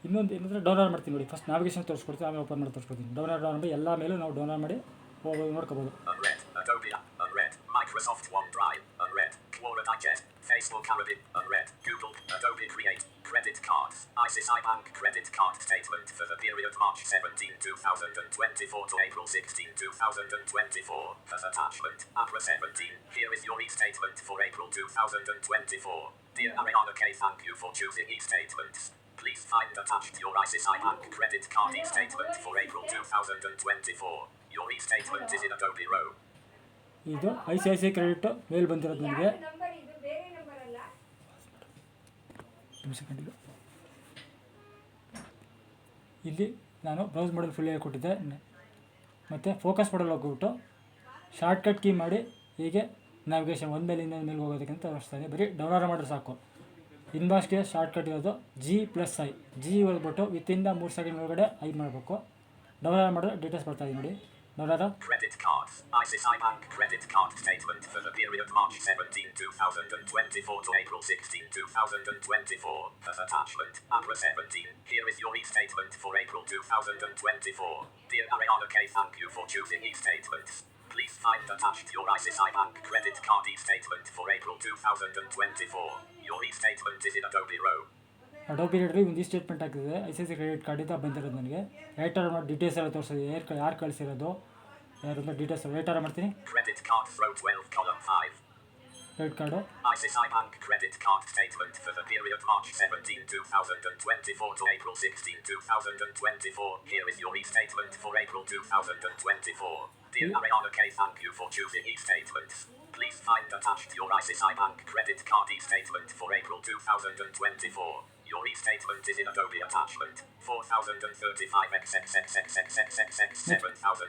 ಇನ್ನೊಂದು ಏನಂದರೆ ಡೌನ್ಲೋಡ್ ಮಾಡ್ತೀನಿ ನೋಡಿ, ಫಸ್ಟ್ ನಾವಿಗೇಷನ್ ತೋರಿಸ್ಕೊಡ್ತೀನಿ, ಆಮೇಲೆ ಓಪನ್ ಮಾಡಿ ತೋರಿಸ್ಕೊಡ್ತೀನಿ. ಡೌನ್ಲೋಡ್ ಮಾಡಿ ಎಲ್ಲ ಮೇಲೂ ನಾವು ಡೌನ್ಲೋಡ್ ಮಾಡಿ ನೋಡ್ಕೋಬೋದು. Unread. Adobe. Unread. Microsoft OneDrive. Unread. Quora digest. Facebook Arabic. Unread. Google. Adobe Create. Credit cards. ICICI Bank credit card statement for the period March 17, 2024 to April 16, 2024. As attachment. Abra 17. Here is your e-statement for April 2024. Dear Ariana K, thank you for choosing e-statements. Please find attached your ICICI Bank credit card e-statement for April 2024. Your e-statement is in Adobe Row. ಇದು ICICI ಕ್ರೆಡಿಟ್ ಮೇಲ್ ಬಂದಿರೋದು ನನಗೆ. ಸೆಕೆಂಡಿಗೆ ಇಲ್ಲಿ ನಾನು ಬ್ರೌಸ್ ಮಾಡಲ್ ಫುಲ್ ಕೊಟ್ಟಿದ್ದೆ, ಮತ್ತು ಫೋಕಸ್ ಮಾಡಲ್ ಹೋಗ್ಬಿಟ್ಟು ಶಾರ್ಟ್ಕಟ್ ಕೀ ಮಾಡಿ ಹೀಗೆ ನ್ಯಾವಿಗೇಷನ್ ಒಂದು ಮೇಲೆ ಇನ್ನೊಂದು ಮೇಲೆ ಹೋಗೋದಕ್ಕಿಂತ ತೋರಿಸ್ತಾನೆ. ಬರೀ ಡೌನ್ಲೋಡ್ ಮಾಡಿದ್ರೆ ಸಾಕು. ಇನ್ಬಾಕ್ಸ್ಗೆ ಶಾರ್ಟ್ಕಟ್ ಇರೋದು G+I. G ಹೋಗ್ಬಿಟ್ಟು ವಿತಿನ್ 3 ಸೆಕೆಂಡ್ ಒಳಗಡೆ ಐ ಮಾಡಬೇಕು. ಡೌನ್ಲೋಡ್ ಮಾಡಿದ್ರೆ ಡೀಟೇಲ್ಸ್ ಬರ್ತಾಯಿದೆ ನೋಡಿ. Download Credit cards. ICICI Bank credit card statement for the period March 17, 2024 to April 16, 2024. As attachment. Abra 17. Here is your e-statement for April 2024. Dear Ariana K, thank you for choosing e-statements. Please find attached your ICICI Bank credit card e-statement for April 2024. Your e-statement is in Adobe Row. Adobe ರೀಡಲ್ಲಿ ಒಂದು ಸ್ಟೇಟ್ಮೆಂಟ್ ಹಾಕಿದೆ, ICICI ಕ್ರೆಡಿಟ್ ಕಾರ್ಡಿಂದ ಬಂದಿರೋದು ನನಗೆ. ರೈಟರ್ ಮಾಡಿ ಡೀಟೇಲ್ಸ್ ಎಲ್ಲ ತೋರಿಸೋದು, ಯಾರು ಕಳಿಸಿರೋದು ಯಾರು ಅಂತ ಡೀಟೇಲ್ಸ್ ರೈಟರ್ ಮಾಡ್ತೀನಿ. Credit card row 12 column 5. Credit card ICICI Bank credit card statement for the period March 17, 2024 to April 16, 2024. Here is your e-statement for April 2024. Dear Ariana K, thank you for choosing e-statements. Please find attached your ICICI Bank credit card e-statement for April 2024. Your e-statement is in Adobe attachment. 4035xxxxxxxx 7000.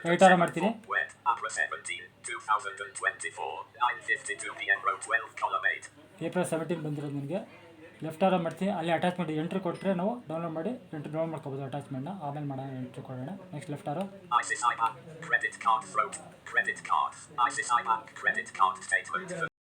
Wet. Abra 17, 2024. 9:52 PM row 12 column 8. April 17 ಬಂದಿರೋದು ನನಗೆ. ಲೆಫ್ಟ್ ಆರ ಮಾಡ್ತೀನಿ, ಅಲ್ಲಿ ಅಟ್ಯಾಚ್ಮೆಂಟ್ ಎಂಟ್ರಿ ಕೊಟ್ಟರೆ ನಾವು ಡೌನ್ಲೋಡ್ ಮಾಡಿ ಡೌನ್ಲೋಡ್ ಮಾಡ್ಕೋಬೋದು ಅಟ್ಯಾಚ್ಮೆಂಟ್ನ. ಆಮೇಲೆ ಮಾಡೋಣ, ಎಂಟ್ರಿ ಕೊಡೋಣ. ನೆಕ್ಸ್ಟ್ ಲೆಫ್ಟ್ ಆರೋ ICICI Bank credit card row. Credit cards. ICICI Bank credit card statement.